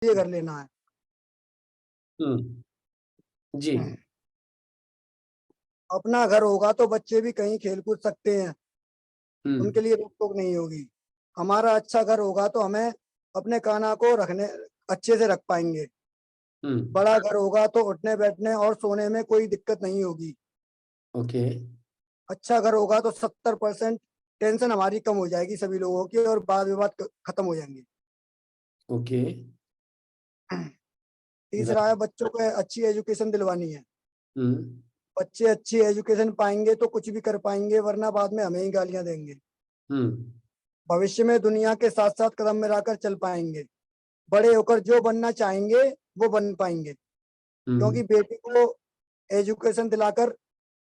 ये घर लेना है। जी। अपना घर होगा तो बच्चे भी कहीं खेल कूद सकते हैं, उनके लिए रोक टोक नहीं होगी। हमारा अच्छा घर होगा तो हमें अपने कान्हा को रखने अच्छे से रख पाएंगे। बड़ा घर होगा तो उठने बैठने और सोने में कोई दिक्कत नहीं होगी। ओके। अच्छा घर होगा तो 70% टेंशन हमारी कम हो जाएगी सभी लोगों की, और वाद विवाद खत्म हो जाएंगे। ओके। तीसरा है बच्चों को अच्छी एजुकेशन दिलवानी है। हम्म। बच्चे अच्छी एजुकेशन पाएंगे तो कुछ भी कर पाएंगे, वरना बाद में हमें ही गालियां देंगे। भविष्य में दुनिया के साथ साथ कदम मिलाकर चल पाएंगे। बड़े होकर जो बनना चाहेंगे वो बन पाएंगे, क्योंकि बेटी को एजुकेशन दिलाकर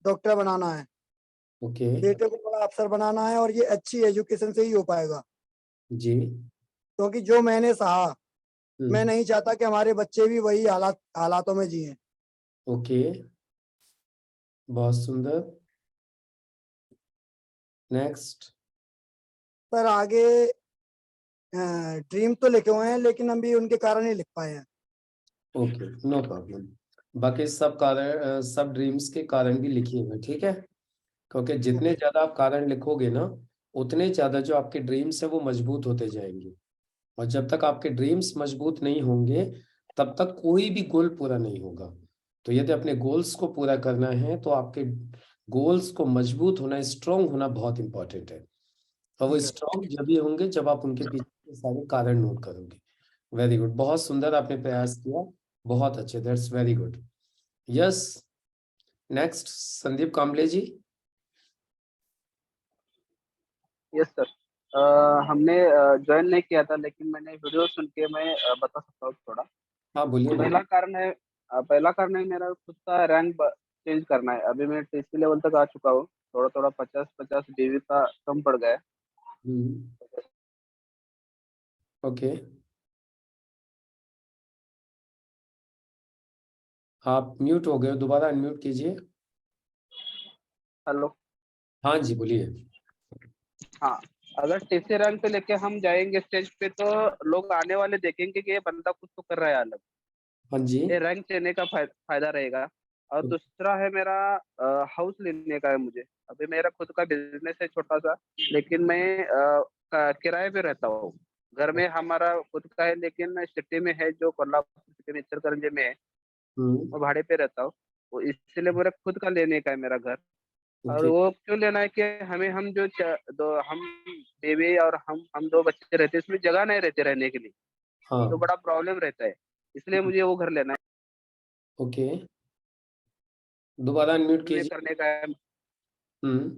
डॉक्टर बनाना है, ओके। बेटे को बड़ा अफसर बनाना है, और ये अच्छी एजुकेशन से ही हो पाएगा। जी। क्योंकि जो मैंने सहा, मैं नहीं चाहता कि हमारे बच्चे भी वही हालातों में जिए। ओके, बहुत सुंदर। नेक्स्ट। सर आगे ड्रीम तो लिखे हुए हैं, लेकिन अभी उनके कारण ही लिख पाए हैं। Okay, no problem. बाकी सब कारण, सब ड्रीम्स के कारण भी लिखिए हुए, ठीक है। क्योंकि जितने ज्यादा आप कारण लिखोगे ना, उतने ज्यादा जो आपके ड्रीम्स है वो मजबूत होते जाएंगे। और जब तक आपके ड्रीम्स मजबूत नहीं होंगे, तब तक कोई भी गोल पूरा नहीं होगा। तो यदि अपने गोल्स को पूरा करना है तो आपके गोल्स को मजबूत होना, स्ट्रांग होना बहुत इंपॉर्टेंट है। और वो स्ट्रांग जब भी होंगे जब आप उनके पीछे के सारे कारण नोट करोगे। वेरी गुड, बहुत सुंदर आपने प्रयास किया, बहुत अच्छे, that's very good. Yes, next Sandeep Kamble ji. Yes sir, हमने ज्वाइन नहीं किया था, लेकिन मैंने वीडियो सुन के मैं बता सकता हूँ थोड़ा। हाँ बोलिए ना। पहला कारण है मेरा खुद का रैंक चेंज करना है। अभी मैं टीसी लेवल तक आ चुका हूँ, थोड़ा थोड़ा 50-50 डीवी का कम पड़ गया है। ओके, आप म्यूट हो गए, दोबारा अनम्यूट कीजिए। हेलो। हाँ जी, बोलिए। हाँ, अगर टीसी रैंक पे लेके हम जाएंगे स्टेज पे, तो लोग आने वाले देखेंगे कि ये बंदा कुछ तो कर रहा है अलग। हाँ जी। ये रैंक लेने का फायदा रहेगा। और दूसरा है मेरा हाउस लेने का है मुझे। अभी मेरा खुद का बिजनेस है छोटा सा, लेकिन मैं किराए पे रहता हूँ। घर में हमारा खुद का है, लेकिन सिटी में है, जो कोल्हापुर सिटी में इचलकरंजी में है, मैं भाड़े पे रहता हूँ। वो इसलिए मेरा खुद का लेने का है मेरा घर। और ओके। वो क्यों लेना है कि हमें, हम जो हम बेबी और हम दो बच्चे रहते हैं, इसमें जगह नहीं रहती रहने के लिए, तो हाँ। बड़ा प्रॉब्लम रहता है। इसलिए मुझे वो घर लेना ओके, दोबारा अनम्यूट है कीजिए। करने का है।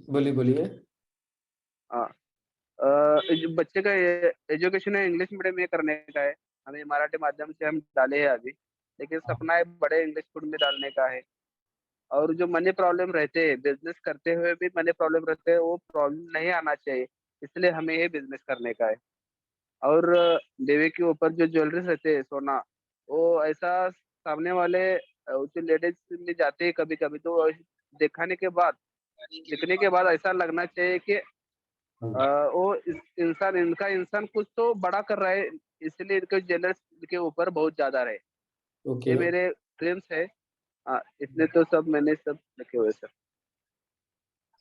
बोलिए बोलिए। हाँ, जो बच्चे का एजुकेशन है इंग्लिश मीडियम में करने का है। हमें मराठी माध्यम से हम डाले हैं अभी, लेकिन सपना है बड़े इंग्लिश स्कूल में डालने का है। और जो मनी प्रॉब्लम रहते हैं, बिजनेस करते हुए भी मनी प्रॉब्लम रहते हैं, वो प्रॉब्लम नहीं आना चाहिए, इसलिए हमें ये बिजनेस करने का है। और देवी के ऊपर जो ज्वेलरीज रहते हैं, सोना, वो ऐसा सामने वाले जो लेडीज में जाते हैं कभी कभी, तो दिखाने के बाद, दिखने के बाद ऐसा लगना चाहिए कि वो इंसान कुछ तो बड़ा कर रहा है, इसलिए इनके ज्वेलर्स के ऊपर बहुत ज्यादा रहे। ओके, ये मेरे ड्रीम्स है। हाँ, इसलिए तो सब मैंने सब लिखे हुए सर।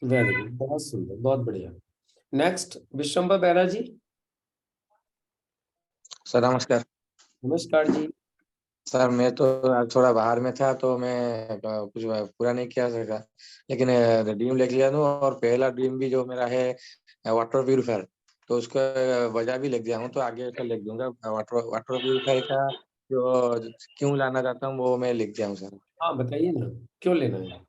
वेरी गुड, बहुत सुंदर, बहुत बढ़िया। नेक्स्ट विश्वम्बर बेरा जी। सर नमस्कार। नमस्कार जी। सर मैं तो आज थोड़ा बाहर में था, तो मैं कुछ पूरा नहीं किया सका, लेकिन ड्रीम लिख लिया हूँ। और पहला ड्रीम भी जो मेरा है वाटर प्यूरिफायर, तो उसका वजह भी लिख दिया हूँ, तो आगे का लिख दूंगा। वाटर वाटर प्यूरिफायर का जो क्यों लाना चाहता हूँ वो मैं लिख दिया हूँ सर। हाँ बताइए ना, क्यों लेना है?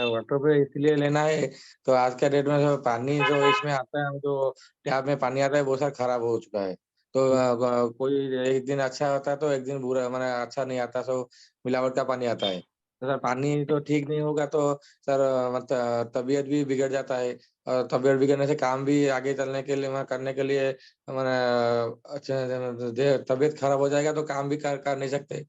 वाटर पे इसलिए लेना है, तो आज के डेट में जो पानी जो इसमें आता है, जो टैप में पानी आता है वो सर खराब हो चुका है। तो कोई एक दिन अच्छा होता है तो एक दिन बुरा, माने अच्छा नहीं आता, सो मिलावट का पानी आता है। तो सर पानी तो ठीक नहीं होगा तो सर मतलब तबीयत भी बिगड़ जाता है। और तबीयत बिगड़ने से काम भी आगे चलने के लिए, करने के लिए मैंने अच्छा तबीयत खराब हो जाएगा तो काम भी कर नहीं सकते।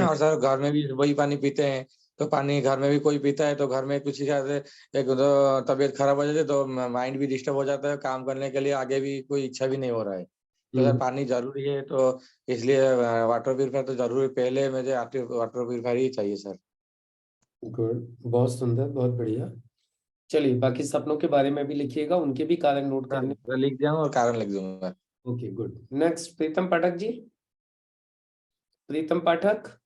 और सर घर में भी वही पानी पीते हैं, तो पानी घर में भी कोई पीता है तो घर में कुछ हिसाब से एक तो तबीयत खराब हो जाती है, तो माइंड भी डिस्टर्ब हो जाता है, काम करने के लिए आगे भी कोई इच्छा भी नहीं हो रहा है। तो सर पानी जरूरी है, तो इसलिए वाटर प्यूरिफायर तो जरूरी, पहले मुझे वाटर प्यूरिफायर ही चाहिए सर। गुड, बहुत सुंदर, बहुत बढ़िया। चलिए, बाकी सपनों के बारे में भी लिखिएगा, उनके भी कारण नोट करने। सर लिख दिया और कारण लिख दूंगा। Okay, good. नेक्स्ट प्रीतम पाठक जी। प्रीतम पाठक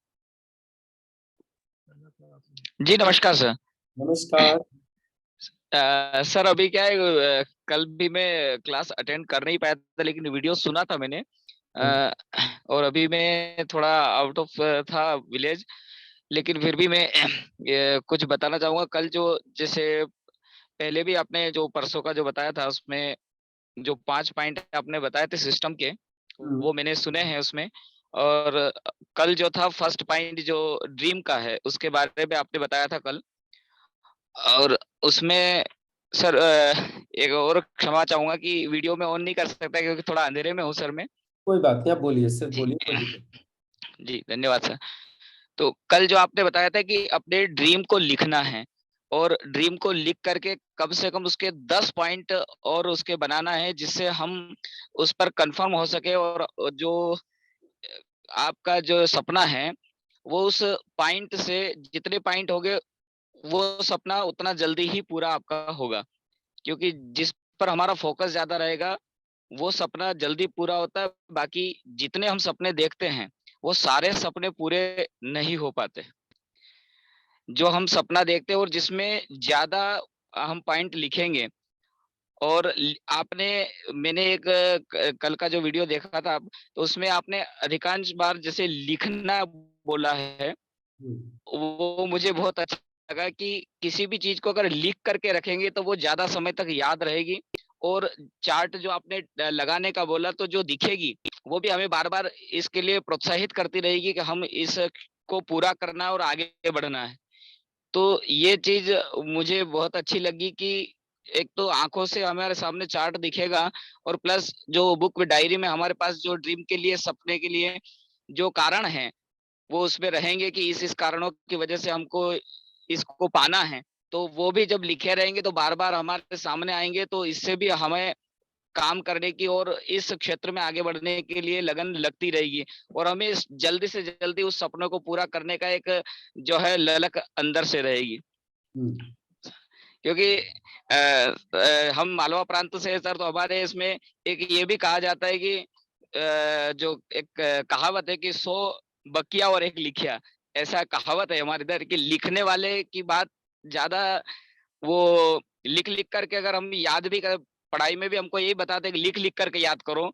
जी नमस्कार सर। नमस्कार। सर अभी क्या है, कल भी मैं क्लास अटेंड कर नहीं पाया था, लेकिन वीडियो सुना था मैंने। और अभी मैं थोड़ा आउट ऑफ था विलेज, लेकिन फिर भी मैं कुछ बताना चाहूंगा। कल जो जैसे पहले भी आपने जो परसों का जो बताया था, उसमें जो 5 पॉइंट आपने बताए थे सिस्टम के, वो मैंने सुने हैं उसमें। और कल जो था फर्स्ट पॉइंट जो ड्रीम का है, उसके बारे में आपने बताया था कल। और उसमें सर एक और क्षमा चाहूंगा कि वीडियो में ऑन नहीं कर सकता क्योंकि थोड़ा अंधेरे में हूँ सर मैं। कोई बात नहीं, आप बोलिए, सिर्फ बोलिए, कोई जी दिक्कत जी धन्यवाद सर। तो कल जो आपने बताया था कि अपने ड्रीम को लिखना है, और ड्रीम को लिख करके कम से कम उसके 10 पॉइंट और उसके बनाना है, जिससे हम उस पर कंफर्म हो सके, और जो आपका जो सपना है वो उस पॉइंट से जितने पॉइंट होंगे वो सपना उतना जल्दी ही पूरा आपका होगा। क्योंकि जिस पर हमारा फोकस ज्यादा रहेगा वो सपना जल्दी पूरा होता है। बाकी जितने हम सपने देखते हैं वो सारे सपने पूरे नहीं हो पाते। जो हम सपना देखते हैं और जिसमें ज्यादा हम पॉइंट लिखेंगे, और आपने मैंने एक कल का जो वीडियो देखा था, तो उसमें आपने अधिकांश बार जैसे लिखना बोला है, वो मुझे बहुत अच्छा लगा कि किसी भी चीज को अगर लिख करके रखेंगे तो वो ज्यादा समय तक याद रहेगी। और चार्ट जो आपने लगाने का बोला, तो जो दिखेगी वो भी हमें बार बार इसके लिए प्रोत्साहित करती रहेगी कि हम इस को पूरा करना है और आगे बढ़ना है। तो ये चीज मुझे बहुत अच्छी लगी कि एक तो आंखों से हमारे सामने चार्ट दिखेगा, और प्लस जो बुक डायरी में हमारे पास जो ड्रीम के लिए, सपने के लिए जो कारण है वो उसमें रहेंगे कि इस कारणों की वजह से हमको इसको पाना है। तो वो भी जब लिखे रहेंगे तो बार बार हमारे सामने आएंगे, तो इससे भी हमें काम करने की और इस क्षेत्र में आगे बढ़ने के लिए लगन लगती रहेगी, और हमें जल्दी से जल्दी उस सपनों को पूरा करने का एक जो है ललक अंदर से रहेगी। क्योंकि हम मालवा प्रांत से सर, तो हमारे इसमें एक ये भी कहा जाता है कि जो एक कहावत है कि 100 बकिया और एक लिखिया, ऐसा कहावत है हमारे इधर कि लिखने वाले की बात ज्यादा, वो लिख लिख करके अगर हम याद भी कर, पढ़ाई में भी हमको यही बताते हैं कि लिख लिख करके याद करो।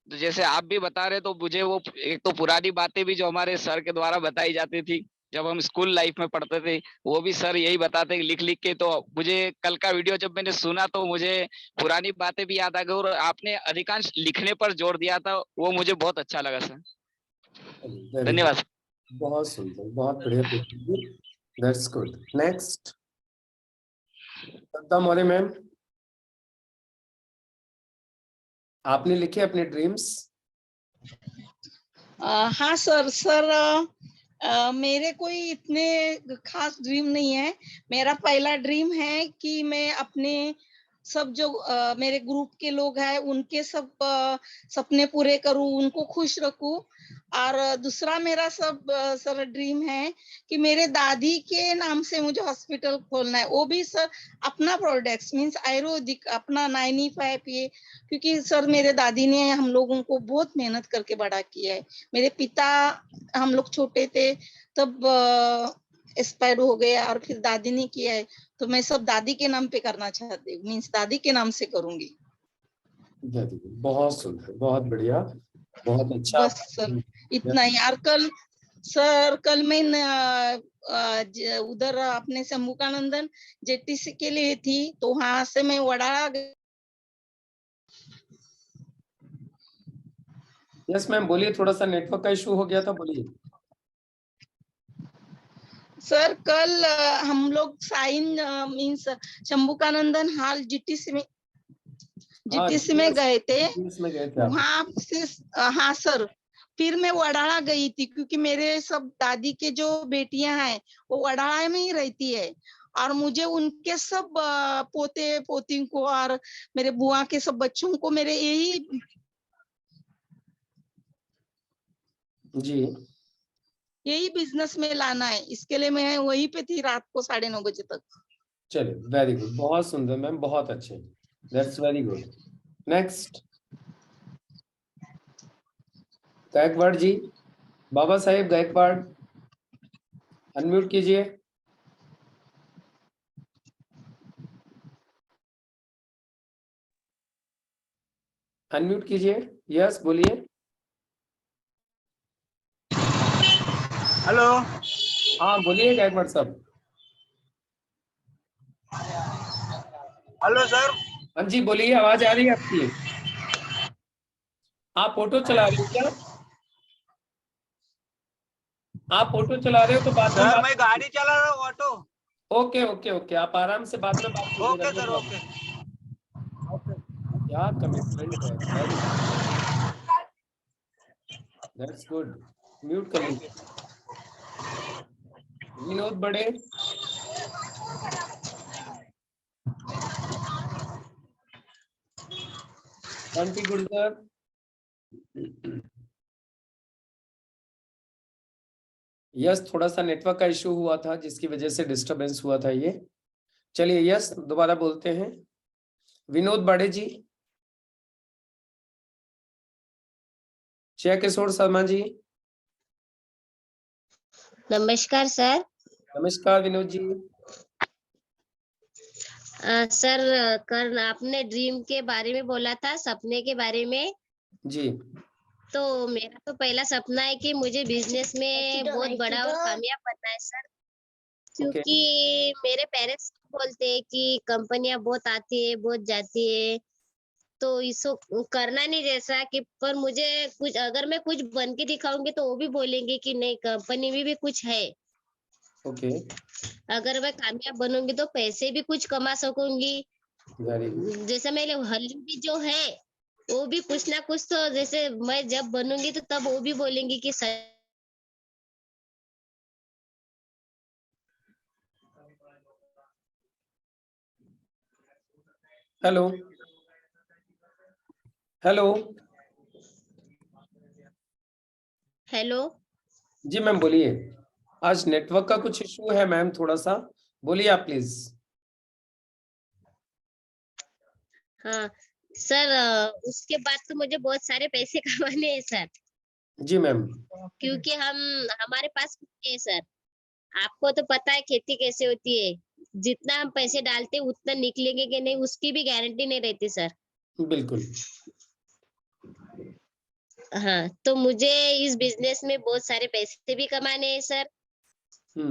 तो जैसे आप भी बता रहे, तो मुझे वो एक तो पुरानी बातें भी जो हमारे सर के द्वारा बताई जाती थी जब हम स्कूल लाइफ में पढ़ते थे, वो भी सर यही बताते कि लिख लिख के। तो मुझे कल का वीडियो जब मैंने सुना तो मुझे पुरानी बातें भी याद आ गई, और आपने अधिकांश लिखने पर जोर दिया था, वो मुझे बहुत अच्छा लगा सर। धन्यवाद। बहुत सुंदर, बहुत बढ़िया। That's good. नेक्स्ट सत्ता मौर्य मैम, आपने लिखे अपने ड्रीम्स? हाँ सर मेरे कोई इतने खास ड्रीम नहीं है। मेरा पहला ड्रीम है कि मैं अपने सब जो मेरे ग्रुप के लोग हैं उनके सब सपने पूरे करूं, उनको खुश रखूं। और दूसरा मेरा सर ड्रीम है कि मेरे दादी के नाम से मुझे हॉस्पिटल खोलना है, वो भी सर अपना प्रोडक्ट्स मींस आयुर्वेदिक अपना 95 ये, क्योंकि सर मेरे दादी ने हम लोगों को बहुत मेहनत करके बड़ा किया है। मेरे पिता हम लोग छोटे थे तब एक्सपायर हो गया, और फिर दादी ने किया है, तो मैं सब दादी के नाम पे करना चाहती हूँ, मीन्स दादी के नाम से करूंगी। बहुत सुंदर, बहुत बढ़िया, बहुत अच्छा। बस सर इतना ही। और कल मैं उधर अपने शंभुकानंदन जेटीसी के लिए थी, तो वहां से मैं वड़ा। यस मैम, बोलिए, थोड़ा सा नेटवर्क का इशू हो गया था, बोलिए। सर कल हम लोग साइन मीन्स शंभुकानंदन हॉल जीटीसी में गए थे, वहां से। हाँ सर, फिर मैं वडाला गई थी क्योंकि मेरे सब दादी के जो बेटियां हैं वो वडाला में ही रहती है, और मुझे उनके सब पोते पोती को और मेरे बुआ के सब बच्चों को मेरे यही जी यही बिजनेस में लाना है, इसके लिए मैं वहीं पे थी रात को 9:30 बजे तक। चलिए, वेरी गुड, बहुत सुंदर मैम, बहुत अच्छे, that's very good. Next, Gaikwad ji, Baba Saheb Gaikwad, unmute कीजिए। अनम्यूट कीजिए, यस बोलिए। हेलो, हाँ बोलिए गायकवाड़ साहब। Hello sir. हाँ जी बोलिए, आवाज आ रही है आपकी। आप ऑटो चला रहे हो क्या? आप ऑटो चला रहे हो तो बाद में सर बात मैं गाड़ी चला रहा हूँ, ऑटो। ओके ओके ओके, आप आराम से बाद में बात कीजिएगा। Okay no sir, problem. Okay. क्या कमिटमेंट है, वेरी दैट्स गुड। म्यूट कर लीजिए। विनोद बड़े, बंटी गुर्जर, यस थोड़ा सा नेटवर्क का इशू हुआ था जिसकी वजह से डिस्टरबेंस हुआ था ये। चलिए यस दोबारा बोलते हैं। विनोद बड़े जी, जय किशोर शर्मा जी। नमस्कार सर। नमस्कार विनोद जी। सर कल आपने ड्रीम के बारे में बोला था, सपने के बारे में। जी तो मेरा तो पहला सपना है कि मुझे बिजनेस में बहुत बड़ा और कामयाब बनना है सर, ओके क्योंकि मेरे पेरेंट्स बोलते हैं कि कंपनियां बहुत आती है बहुत जाती है, तो इसको करना नहीं जैसा कि, पर मुझे कुछ अगर मैं कुछ बन के दिखाऊंगी तो वो भी बोलेंगे कि नहीं कंपनी में भी कुछ है। ओके, अगर मैं कामयाब बनूंगी तो पैसे भी कुछ कमा सकूंगी। Very good. जैसे मेरे हल्लू भी जो है वो भी कुछ ना कुछ, तो जैसे मैं जब बनूंगी तो तब वो भी बोलेंगी कि हेलो हेलो। हेलो। जी मैम बोलिए, आज नेटवर्क का कुछ इशू है मैम, थोड़ा सा बोलिए आप प्लीज। हाँ सर, उसके बाद तो मुझे बहुत सारे पैसे कमाने हैं सर, जी मैम। क्योंकि हमारे पास कुछ नहीं है सर। आपको तो पता है खेती कैसे होती है, जितना हम पैसे डालते हैं उतना निकलेंगे कि नहीं उसकी भी गारंटी नहीं रहती सर। बिल्कुल। हाँ, तो मुझे इस बिजनेस में बहुत सारे पैसे भी कमाने हैं सर,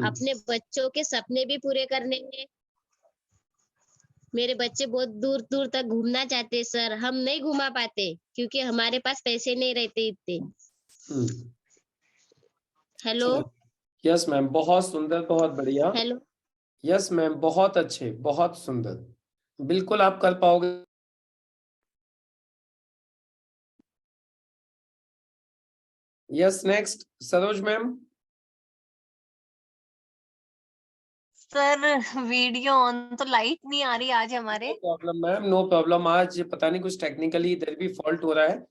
अपने बच्चों के सपने भी पूरे करने हैं। मेरे बच्चे बहुत दूर दूर तक घूमना चाहते हैं सर, हम नहीं घुमा पाते क्योंकि हमारे पास पैसे नहीं रहते इतने। हेलो। यस मैम, बहुत सुंदर, बहुत बढ़िया। हेलो। यस मैम, बहुत अच्छे, बहुत सुंदर, बिल्कुल आप कर पाओगे। Yes next, Saroj ma'am. Sir video on तो लाइट नहीं आ रही आज हमारे। No problem ma'am, no problem. आज पता नहीं कुछ टेक्निकली इधर भी फॉल्ट हो रहा है,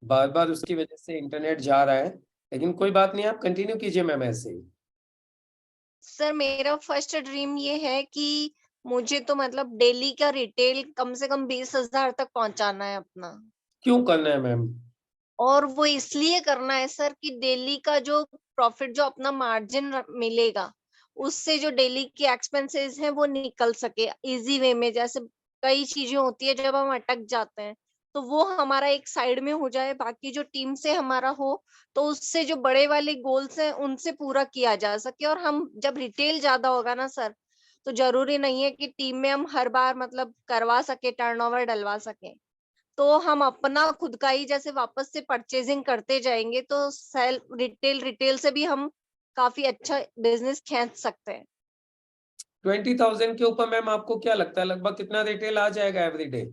बार बार उसकी वजह से इंटरनेट जा रहा है, लेकिन कोई बात नहीं, आप कंटिन्यू कीजिए मैम ऐसे ही। सर मेरा फर्स्ट ड्रीम ये है कि मुझे तो मतलब डेली का रिटेल कम से कम 20,000 तक पहुंचाना है अपना। क्यों करना है मैम? और वो इसलिए करना है सर कि डेली का जो प्रॉफिट, जो अपना मार्जिन मिलेगा, उससे जो डेली की एक्सपेंसेस हैं वो निकल सके इजी वे में। जैसे कई चीजें होती है जब हम अटक जाते हैं, तो वो हमारा एक साइड में हो जाए, बाकी जो टीम से हमारा हो, तो उससे जो बड़े वाले गोल्स हैं उनसे पूरा किया जा सके। और हम जब रिटेल ज्यादा होगा ना सर, तो जरूरी नहीं है कि टीम में हम हर बार मतलब करवा सके, टर्नओवर डलवा सके। तो हम अपना खुद का ही जैसे वापस से परचेजिंग करते जाएंगे, तो सेल रिटेल से भी हम काफी अच्छा बिजनेस खींच सकते हैं। 20,000 के ऊपर मैम आपको क्या लगता है लगभग कितना रिटेल आ जाएगा एवरीडे?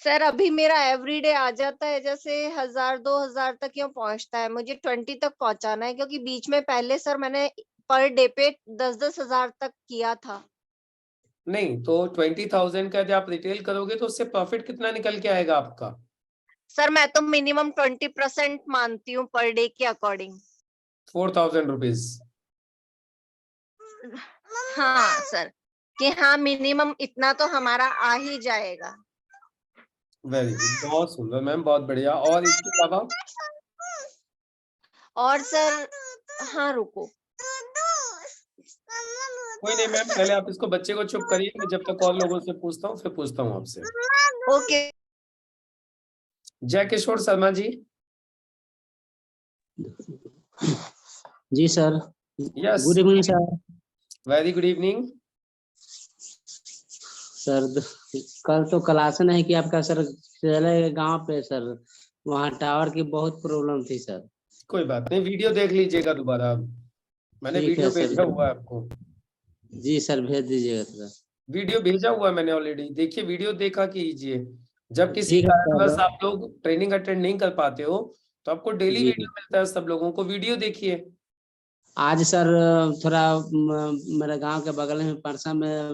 सर अभी मेरा एवरीडे आ जाता है जैसे 1,000-2,000 तक क्यों पहुंचता है, मुझे 20 तक पहुंचाना है, क्योंकि बीच में पहले सर मैंने पर डे पे 10-10 हजार तक किया था। नहीं तो 20,000 का जब आप रिटेल करोगे तो उससे प्रॉफिट कितना निकल के आएगा आपका? सर मैं तो मिनिमम 20% मानती हूँ पर डे के अकॉर्डिंग। 4,000 रुपीज। हाँ सर, कि हाँ मिनिमम इतना तो हमारा आ ही जाएगा। वेरी गुड, बहुत सुंदर मैम, बहुत बढ़िया। और इसके अलावा? और सर हाँ रुको, कोई नहीं मैम, पहले आप इसको बच्चे को चुप करिए, मैं जब तक और लोगों से पूछता हूँ फिर पूछता हूँ आपसे। ओके। जय किशोर शर्मा जी। जी sir, yes, good evening sir. Very good evening sir कल तो क्लास नहीं कि आपका सर, चले गांव पे सर, वहाँ टावर की बहुत प्रॉब्लम थी सर। कोई बात नहीं, वीडियो देख लीजिएगा दोबारा, मैंने ठीक वीडियो है सर। भेजा हुआ है आपको। जी सर, भेज दीजिएगा सर। वीडियो भेजा हुआ है मैंने ऑलरेडी, देखिए वीडियो देखा कीजिए। जब किसी ठीक है कारणवश सर। आप लोग ट्रेनिंग अटेंड नहीं कर पाते हो तो आपको डेली जी वीडियो मिलता है, सब लोगों को वीडियो देखिए। आज सर थोड़ा मेरे गांव के बगल में परसा में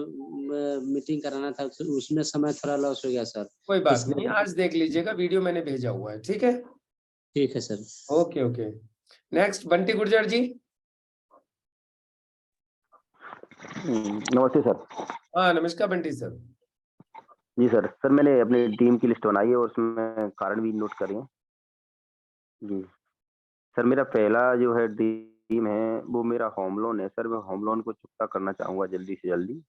मीटिंग कराना था, उसमें समय थोड़ा लॉस हो गया सर। कोई बात इसलिए नहीं, आज देख लीजिएगा, वीडियो मैंने भेजा हुआ है, ठीक है? ठीक है sir. Okay okay. Next Bunty Gurjar ji. नमस्ते सर। हाँ नमस्कार बंटी सर। जी सर, मैंने अपनी टीम की लिस्ट बनाई है और उसमें कारण भी नोट करे हैं। जी सर, मेरा पहला जो है ड्रीम है वो मेरा होम लोन है सर। मैं होम लोन को चुकता करना चाहूंगा जल्दी से जल्दी।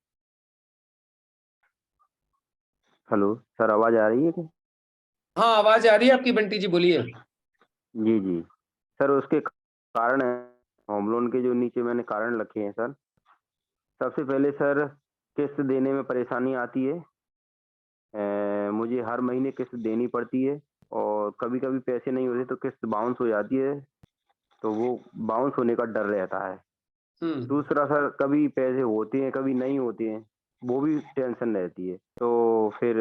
हेलो सर, आवाज आ रही है क्या? हाँ आवाज आ रही है आपकी बंटी जी, बोलिए। जी जी सर, उसके कारण है होम लोन के जो नीचे मैंने कारण रखे हैं सर। सबसे पहले सर, किस्त देने में परेशानी आती है। मुझे हर महीने किस्त देनी पड़ती है और कभी कभी पैसे नहीं होते तो किस्त बाउंस हो जाती है, तो वो बाउंस होने का डर रहता है। दूसरा सर, कभी पैसे होते हैं कभी नहीं होते हैं, वो भी टेंशन रहती है, तो फिर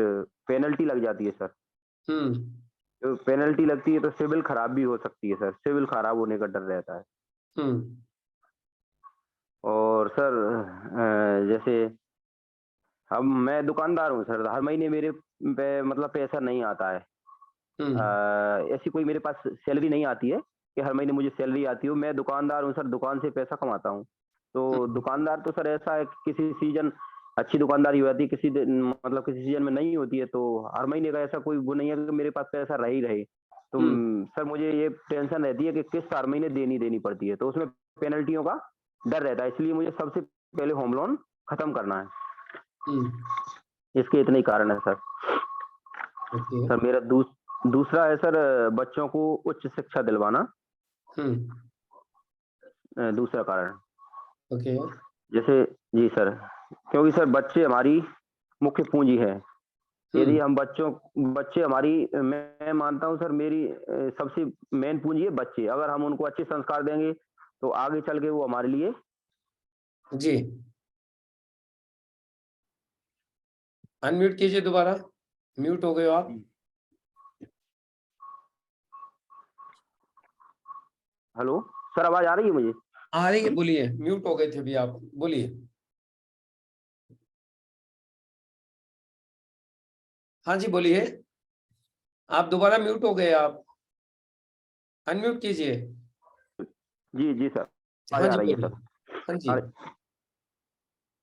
पेनल्टी लग जाती है सर। तो पेनल्टी लगती है तो सिविल खराब भी हो सकती है सर, सिविल खराब होने का डर रहता है। और सर जैसे अब मैं दुकानदार हूँ सर, हर महीने मेरे पे मतलब पैसा नहीं आता है। ऐसी कोई मेरे पास सैलरी नहीं आती है कि हर महीने मुझे सैलरी आती हो। मैं दुकानदार हूँ सर, दुकान से पैसा कमाता हूँ। तो दुकानदार तो सर ऐसा है कि किसी सीजन अच्छी दुकानदारी हो जाती है, मतलब किसी सीजन में नहीं होती है, तो हर महीने का ऐसा कोई वो नहीं है कि मेरे पास पैसा रह ही रहे। तो सर मुझे ये टेंशन रहती है कि किस्त हर महीने देनी पड़ती है, तो उसमें पेनल्टियों का डर रहता है। इसलिए मुझे सबसे पहले होम लोन खत्म करना है। इसके इतने ही कारण है सर। सर मेरा दूसरा है सर, बच्चों को उच्च शिक्षा दिलवाना। दूसरा कारण। ओके। जैसे जी सर, क्योंकि सर बच्चे हमारी मुख्य पूंजी है। यदि हम बच्चे हमारी, मैं मानता हूं सर, मेरी सबसे मेन पूंजी है बच्चे। अगर हम उनको अच्छे संस्कार देंगे तो आगे चल के वो हमारे लिए। जी अनम्यूट कीजिए दोबारा, म्यूट हो गए हो आप। हेलो सर, आवाज आ रही है मुझे? आ रही है, बोलिए। म्यूट हो गए थे अभी आप, बोलिए। हाँ जी बोलिए, आप दोबारा म्यूट हो गए, आप अनम्यूट कीजिए। जी जी सर, हाँ आवाज आ जी रही है बोलिए। सर। हाँ जी।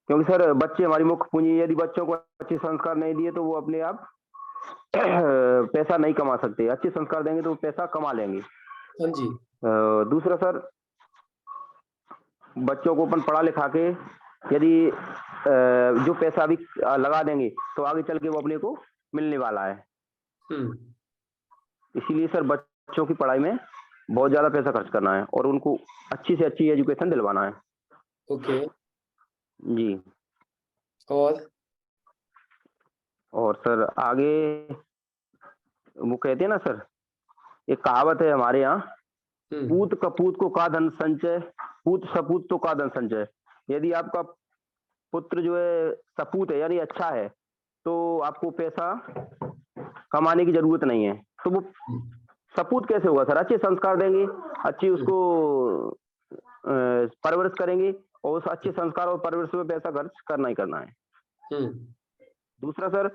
क्योंकि सर बच्चे हमारी मुख्य पूंजी, यदि बच्चों को अच्छे संस्कार नहीं दिए तो वो अपने आप पैसा नहीं कमा सकते। अच्छे संस्कार देंगे तो वो पैसा कमा लेंगे। हाँ जी। दूसरा सर, बच्चों को अपन पढ़ा लिखा के यदि जो पैसा अभी लगा देंगे तो आगे चल के वो अपने को मिलने वाला है। इसीलिए सर बच्चों की पढ़ाई में बहुत ज्यादा पैसा खर्च करना है और उनको अच्छी से अच्छी एजुकेशन दिलवाना है। ओके जी। और सर आगे वो कहते हैं ना सर, एक कहावत है हमारे यहाँ, पूत कपूत को का धन संचय, पूत सपूत तो का धन संचय। यदि आपका पुत्र जो है सपूत है यानी अच्छा है, तो आपको पैसा कमाने की जरूरत नहीं है। तो वो सपूत कैसे होगा सर? अच्छे संस्कार देंगे, अच्छी उसको परवरिश करेंगे और उस अच्छे संस्कार और परवरिश में पैसा खर्च करना ही करना है। दूसरा सर,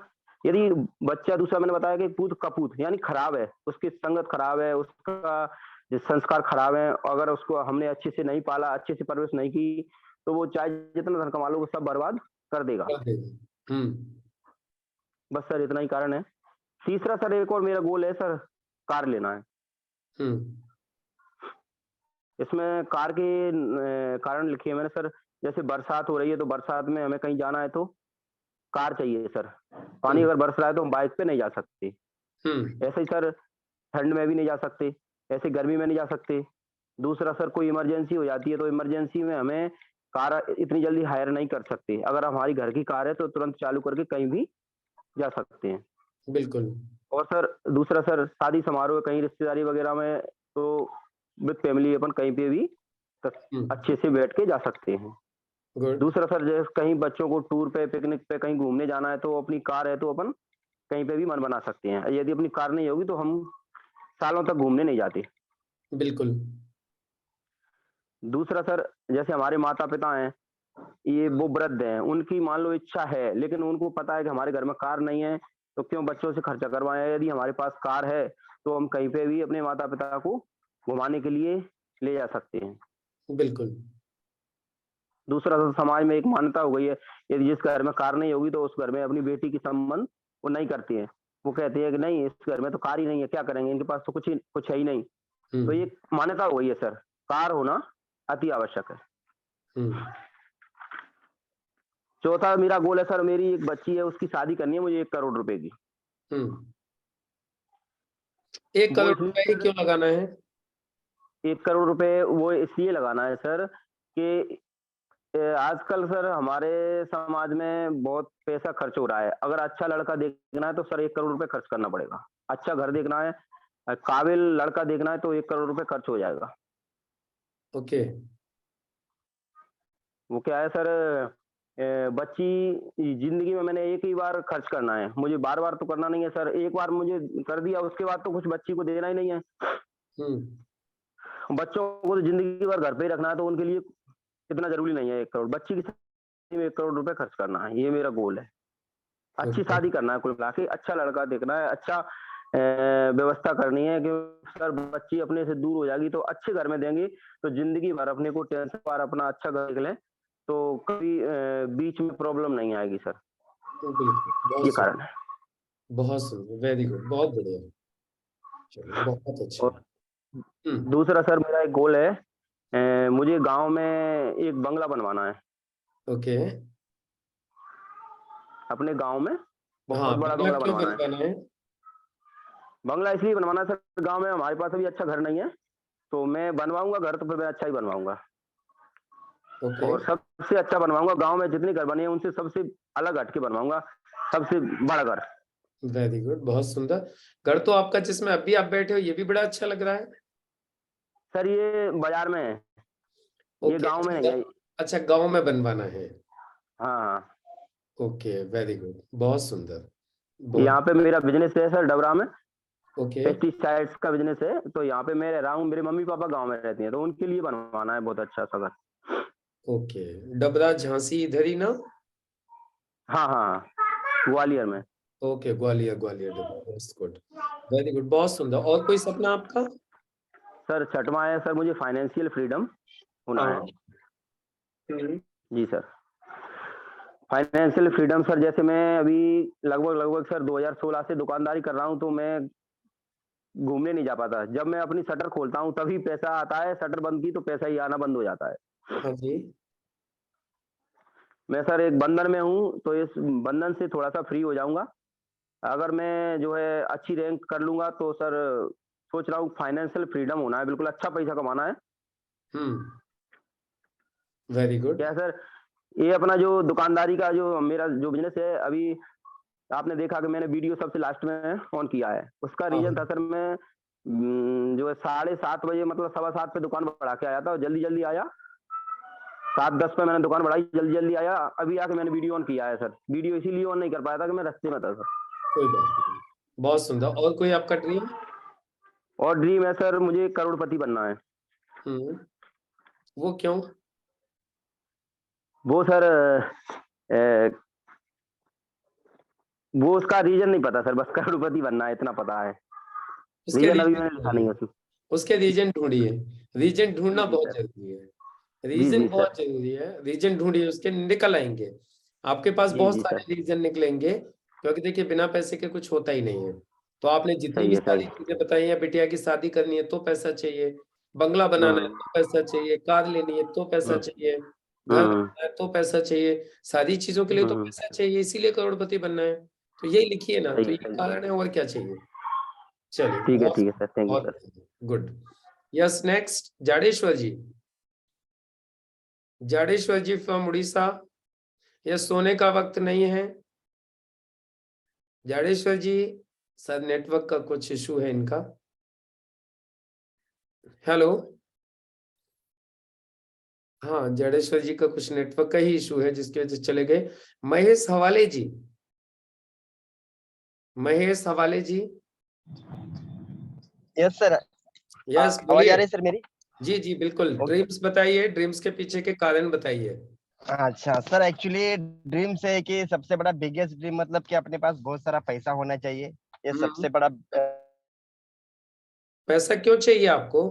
यदि बच्चा, दूसरा मैंने बताया कि पूत कपूत यानी खराब है, उसकी संगत खराब है, उसका जो संस्कार खराब है, अगर उसको हमने अच्छे से नहीं पाला, अच्छे से परवरिश नहीं की, तो वो चाहे जितना धन कमा लो वो सब बर्बाद कर देगा। बस सर इतना ही कारण है। तीसरा सर एक और मेरा गोल है सर, कार लेना है। इसमें कार के कारण लिखे मैंने सर, जैसे बरसात हो रही है तो बरसात में हमें कहीं जाना है तो कार चाहिए सर। पानी अगर बरस रहा है तो हम बाइक पे नहीं जा सकते, ऐसे ही सर ठंड में भी नहीं जा सकते, ऐसे गर्मी में नहीं जा सकते। दूसरा सर कोई इमरजेंसी हो जाती है तो इमरजेंसी में हमें कार इतनी जल्दी हायर नहीं कर सकते। अगर हमारी घर की कार है तो तुरंत चालू करके कहीं भी जा सकते हैं। बिल्कुल। और सर दूसरा सर शादी समारोह कहीं रिश्तेदारी वगैरह में तो विद फैमिली अपन कहीं पे भी अच्छे से बैठ के जा सकते हैं। दूसरा सर जैसे कहीं बच्चों को टूर पे, पिकनिक पे कहीं घूमने जाना है तो अपनी कार है तो अपन कहीं पे भी मन बना सकते हैं। यदि अपनी कार नहीं होगी तो हम सालों तक घूमने नहीं जाते। बिल्कुल। दूसरा सर जैसे हमारे माता पिता हैं, ये वो वृद्ध हैं, उनकी मान लो इच्छा है लेकिन उनको पता है कि हमारे घर में कार नहीं है तो क्यों बच्चों से खर्चा करवाएं। यदि हमारे पास कार है तो हम कहीं पे भी अपने माता पिता को घुमाने के लिए ले जा सकते हैं। बिल्कुल। दूसरा तो समाज में एक मान्यता हो गई है, यदि जिस घर में कार नहीं होगी तो उस घर में अपनी बेटी की संबंध वो नहीं करती है। वो कहते हैं कि नहीं इस घर में तो कार ही नहीं है, क्या करेंगे, इनके पास तो कुछ है ही नहीं। तो ये मान्यता हो गई है सर, कार होना अति आवश्यक है। चौथा मेरा गोल है सर, मेरी एक बच्ची है उसकी शादी करनी है मुझे 1 करोड़ रुपए की। 1 करोड़ रुपए क्यों लगाना है? 1 करोड़ रुपए वो इसलिए लगाना है सर कि आजकल सर हमारे समाज में बहुत पैसा खर्च हो रहा है। अगर अच्छा लड़का देखना है तो सर 1 करोड़ रुपए खर्च करना पड़ेगा। अच्छा घर देखना है, काबिल लड़का देखना है तो 1 करोड़ रुपए खर्च हो जाएगा। ओके। वो क्या है सर, बच्ची जिंदगी में मैंने एक ही बार खर्च करना है, मुझे बार बार तो करना नहीं है सर। एक बार मुझे कर दिया उसके बाद तो कुछ बच्ची को देना ही नहीं है। बच्चों को तो जिंदगी भर घर पे ही रखना है तो उनके लिए इतना जरूरी नहीं है 1 करोड़। बच्ची की शादी में 1 करोड़ रुपए खर्च करना है, ये मेरा गोल है। अच्छी शादी करना है, कुल मिला के अच्छा लड़का देखना है, अच्छा व्यवस्था करनी है कि सर बच्ची अपने से दूर हो जाएगी तो अच्छे घर में देंगे तो जिंदगी भर अपने को टेंशन पर अपना अच्छा घर देख लें तो कभी बीच में प्रॉब्लम नहीं आएगी सर। ये कारण है। बहुत सुंदर, वेरी गुड, बहुत बढ़िया, चलो बहुत अच्छा। और दूसरा सर मेरा एक गोल है, मुझे गांव में एक बंगला बनवाना है। ओके। अपने गांव में बहुत बड़ा बंगला बनवाना है। बंगला इसलिए बनवाना है सर, गांव में हमारे पास अभी अच्छा घर नहीं है तो मैं बनवाऊंगा घर तो फिर मैं अच्छा ही बनवाऊंगा। और सबसे अच्छा बनवाऊंगा, गांव में जितने घर बने हैं उनसे सबसे अलग हटके बनवाऊंगा, सबसे बड़ा घर। वेरी गुड, बहुत सुंदर। घर तो आपका जिसमें अभी आप बैठे हो ये भी बड़ा अच्छा लग रहा है सर। ये बाजार में है, ये गांव में नहीं है। अच्छा, गांव में बनवाना है। हाँ। ओके, वेरी गुड, बहुत सुंदर। यहाँ पे मेरा बिजनेस है सर डबरा में। ओके। पेस्टिसाइड्स का बिजनेस है तो यहाँ पे मैं रह रहा हूँ, मेरे मम्मी पापा गांव में रहती हैं तो उनके लिए बनवाना है बहुत अच्छा सा घर। ओके, डबरा झांसी इधर ही ना? हाँ हाँ, ग्वालियर में। Okay, Gwalior, good, very good, बहुत सुंदर। और कोई सपना आपका? सर छठवां है सर, मुझे फाइनेंशियल फ्रीडम होना है। जी सर, फाइनेंशियल फ्रीडम सर। जैसे मैं अभी लगभग सर 2016 से दुकानदारी कर रहा हूँ तो मैं घूमने नहीं जा पाता। जब मैं अपनी शटर खोलता हूँ तभी पैसा आता है, शटर बंद की तो पैसा ही आना बंद हो जाता है। हाँ जी। मैं सर एक बंधन में हूँ तो इस बंधन से थोड़ा सा फ्री हो जाऊंगा। अगर मैं जो है अच्छी रैंक कर लूंगा तो सर सोच रहा हूँ फाइनेंशियल फ्रीडम होना है, बिल्कुल अच्छा पैसा कमाना है। Very good. क्या सर, ये अपना जो दुकानदारी का जो मेरा जो बिजनेस है, अभी आपने देखा कि मैंने वीडियो सबसे लास्ट में ऑन किया है। उसका रीजन था सर, मैं जो है 7:30 बजे मतलब 7:15 पे दुकान बढ़ा के आया था और जल्दी आया। 7:10 पे मैंने दुकान बढ़ाई, जल्दी आया। अभी आके मैंने वीडियो ऑन किया है सर। वीडियो इसीलिए ऑन नहीं कर पाया था कि मैं रास्ते में था सर। कोई बात नहीं, बहुत सुंदर। और कोई आपका ड्रीम? और ड्रीम है सर, मुझे करोड़पति बनना है। वो क्यों? वो सर वो उसका रीजन नहीं पता सर, बस करोड़पति बनना है इतना पता है। उसके रीजन अभी रीजन मैंने लिखा नहीं है उसमें। उसके रीजन ढूंढिए, रीजन ढूंढना जी बहुत सर। जरूरी है, जी रीजन जी बहुत सर। जरूरी है, रीजन ढूंढिए, उसके निकल आएंगे आपके पास, जी बहुत जी सर। सारे रीजन निकलेंगे, क्योंकि देखिए बिना पैसे के कुछ होता ही नहीं है। तो आपने जितनी सही भी है सही सारी है। चीजें बताई हैं, बिटिया की शादी करनी है तो पैसा चाहिए, बंगला बनाना है हम्म तो पैसा चाहिए, कार लेनी है तो पैसा हम्म चाहिए, घर हम्म बनना है तो पैसा चाहिए, सारी चीजों के लिए तो हम्म, पैसा चाहिए, इसीलिए करोड़पति बनना है। तो यही लिखिए ना, तो सही है यही सही है। कारण है, और क्या चाहिए। चलिए, ठीक है सर, थैंक यू बहुत sir. Good. Yes, next Jadeshwar ji, Jadeshwar ji from Orissa. यह सोने का वक्त नहीं है जाडेश्वर जी, सर नेटवर्क का कुछ इशू है इनका। हेलो, हाँ जाडेश्वर जी का कुछ नेटवर्क का ही इशू है जिसकी वजह से चले गए। महेश हवाले जी, महेश हवाले जी। Yes sir. यस, आवाज आ बोलिए। रही है सर मेरी? जी जी बिल्कुल, ओके। ड्रीम्स बताइए, ड्रीम्स के पीछे के कारण बताइए। अच्छा सर, एक्चुअली ड्रीम से है कि सबसे बड़ा बिगेस्ट ड्रीम मतलब कि अपने पास बहुत सारा पैसा होना चाहिए। ये सबसे बड़ा पैसा क्यों चाहिए आपको?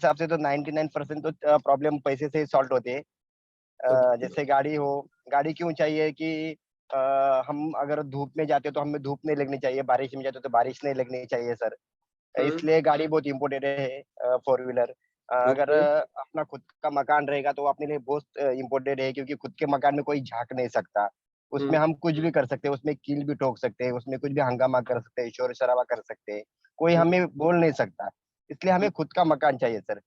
हिसाब से तो 99% तो प्रॉब्लम पैसे से ही सॉल्व होते हैं। ओके। जैसे गाड़ी हो, गाड़ी क्यों चाहिए कि हम अगर धूप में जाते तो हमें धूप नहीं लगनी चाहिए, बारिश में जाते तो बारिश नहीं लगनी चाहिए सर। इसलिए गाड़ी बहुत इंपॉर्टेंट है, फोर व्हीलर। अगर ओके। अपना खुद का मकान रहेगा तो वो अपने लिए बहुत इंपॉर्टेंट है, क्योंकि खुद के मकान में कोई झांक नहीं सकता। उसमें हम कुछ भी कर सकते हैं, उसमें कील भी ठोक सकते हैं, उसमें कुछ भी हंगामा कर सकते हैं, शोर शराबा कर सकते हैं, कोई हमें बोल नहीं सकता। इसलिए हमें खुद का मकान चाहिए सर।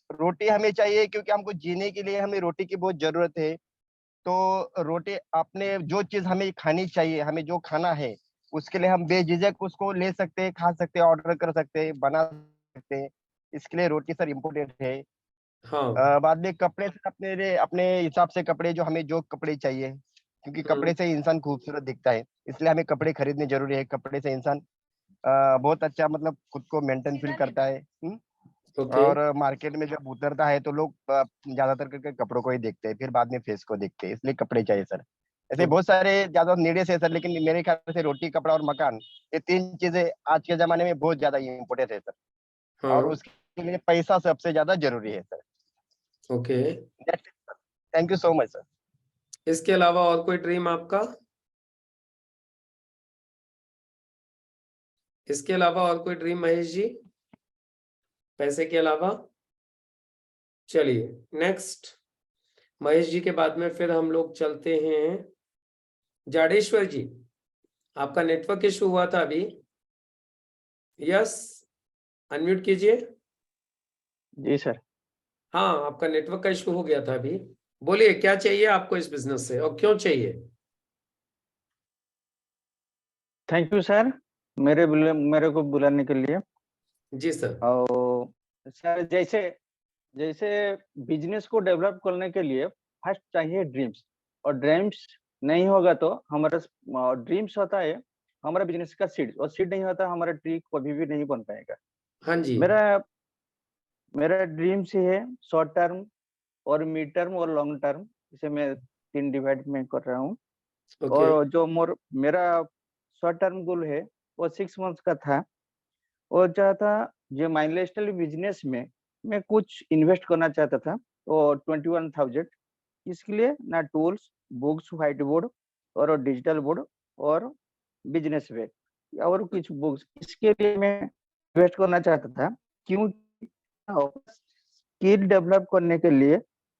रोटी हमें चाहिए क्योंकि हमको जीने के लिए हमें रोटी की बहुत जरूरत है। तो रोटी आपने जो चीज हमें खानी चाहिए, हमें जो खाना है उसके लिए हम बेझिझक उसको ले सकते हैं, खा सकते हैं, ऑर्डर कर सकते हैं, बना सकते हैं। इसके लिए रोटी सर इम्पोर्टेंट है। हाँ। बाद में कपड़े सर, अपने हिसाब से कपड़े, जो हमें जो कपड़े चाहिए, क्योंकि कपड़े से ही इंसान खूबसूरत दिखता है, इसलिए हमें कपड़े खरीदने जरूरी है। कपड़े से इंसान बहुत अच्छा मतलब खुद को मेंटेन फील करता है। ओके। और मार्केट में जब उतरता है तो लोग ज्यादातर करके कपड़ों को ही देखते हैं, फिर बाद में फेस को देखते हैं, इसलिए कपड़े चाहिए सर। ऐसे बहुत सारे ज्यादा नीडेस है सर, लेकिन मेरे ख्याल से रोटी, कपड़ा और मकान, ये तीन चीजें आज के जमाने में बहुत ज्यादा इम्पोर्टेंट है सर। और हाँ। उसके लिए पैसा सबसे ज्यादा जरूरी है sir. Okay. Thank you so much sir. इसके अलावा और कोई ड्रीम आपका? इसके अलावा और कोई ड्रीम महेश जी, पैसे के अलावा? चलिए, नेक्स्ट महेश जी के बाद में फिर हम लोग चलते हैं जाडेश्वर जी। आपका नेटवर्क इशू हुआ था अभी। यस, अनम्यूट कीजिए। जी सर। हाँ, आपका नेटवर्क का इशू हो गया था अभी। बोलिए, क्या चाहिए आपको इस बिजनेस से और क्यों चाहिए? थैंक यू सर, मेरे को बुलाने के लिए। जी सर। और सर, जैसे जैसे बिजनेस को डेवलप करने के लिए फर्स्ट चाहिए ड्रीम्स, और ड्रीम्स नहीं होगा तो हमारा ड्रीम्स होता है हमारा बिजनेस का सीड, और सीड नहीं होता हमारा ट्री कभी भी नहीं बन पाएगा। हाँ जी। मेरा मेरा ड्रीम्स है शॉर्ट टर्म और मिड टर्म और लॉन्ग टर्म, इसे मैं 3 डिवाइड में कर रहा हूँ। ओके। और जो मेरा शॉर्ट टर्म गोल है वो 6 मंथ्स का था। और चाहता जो माइलस्टोन बिजनेस में मैं कुछ इन्वेस्ट करना चाहता था, और 21,000। इसके लिए ना टूल्स, बुक्स, व्हाइट बोर्ड और डिजिटल बोर्ड और बिजनेस बैग और कुछ बुक्स, इसके लिए मैं इन्वेस्ट करना चाहता था। क्यों? स्किल डेवलप करने के लिए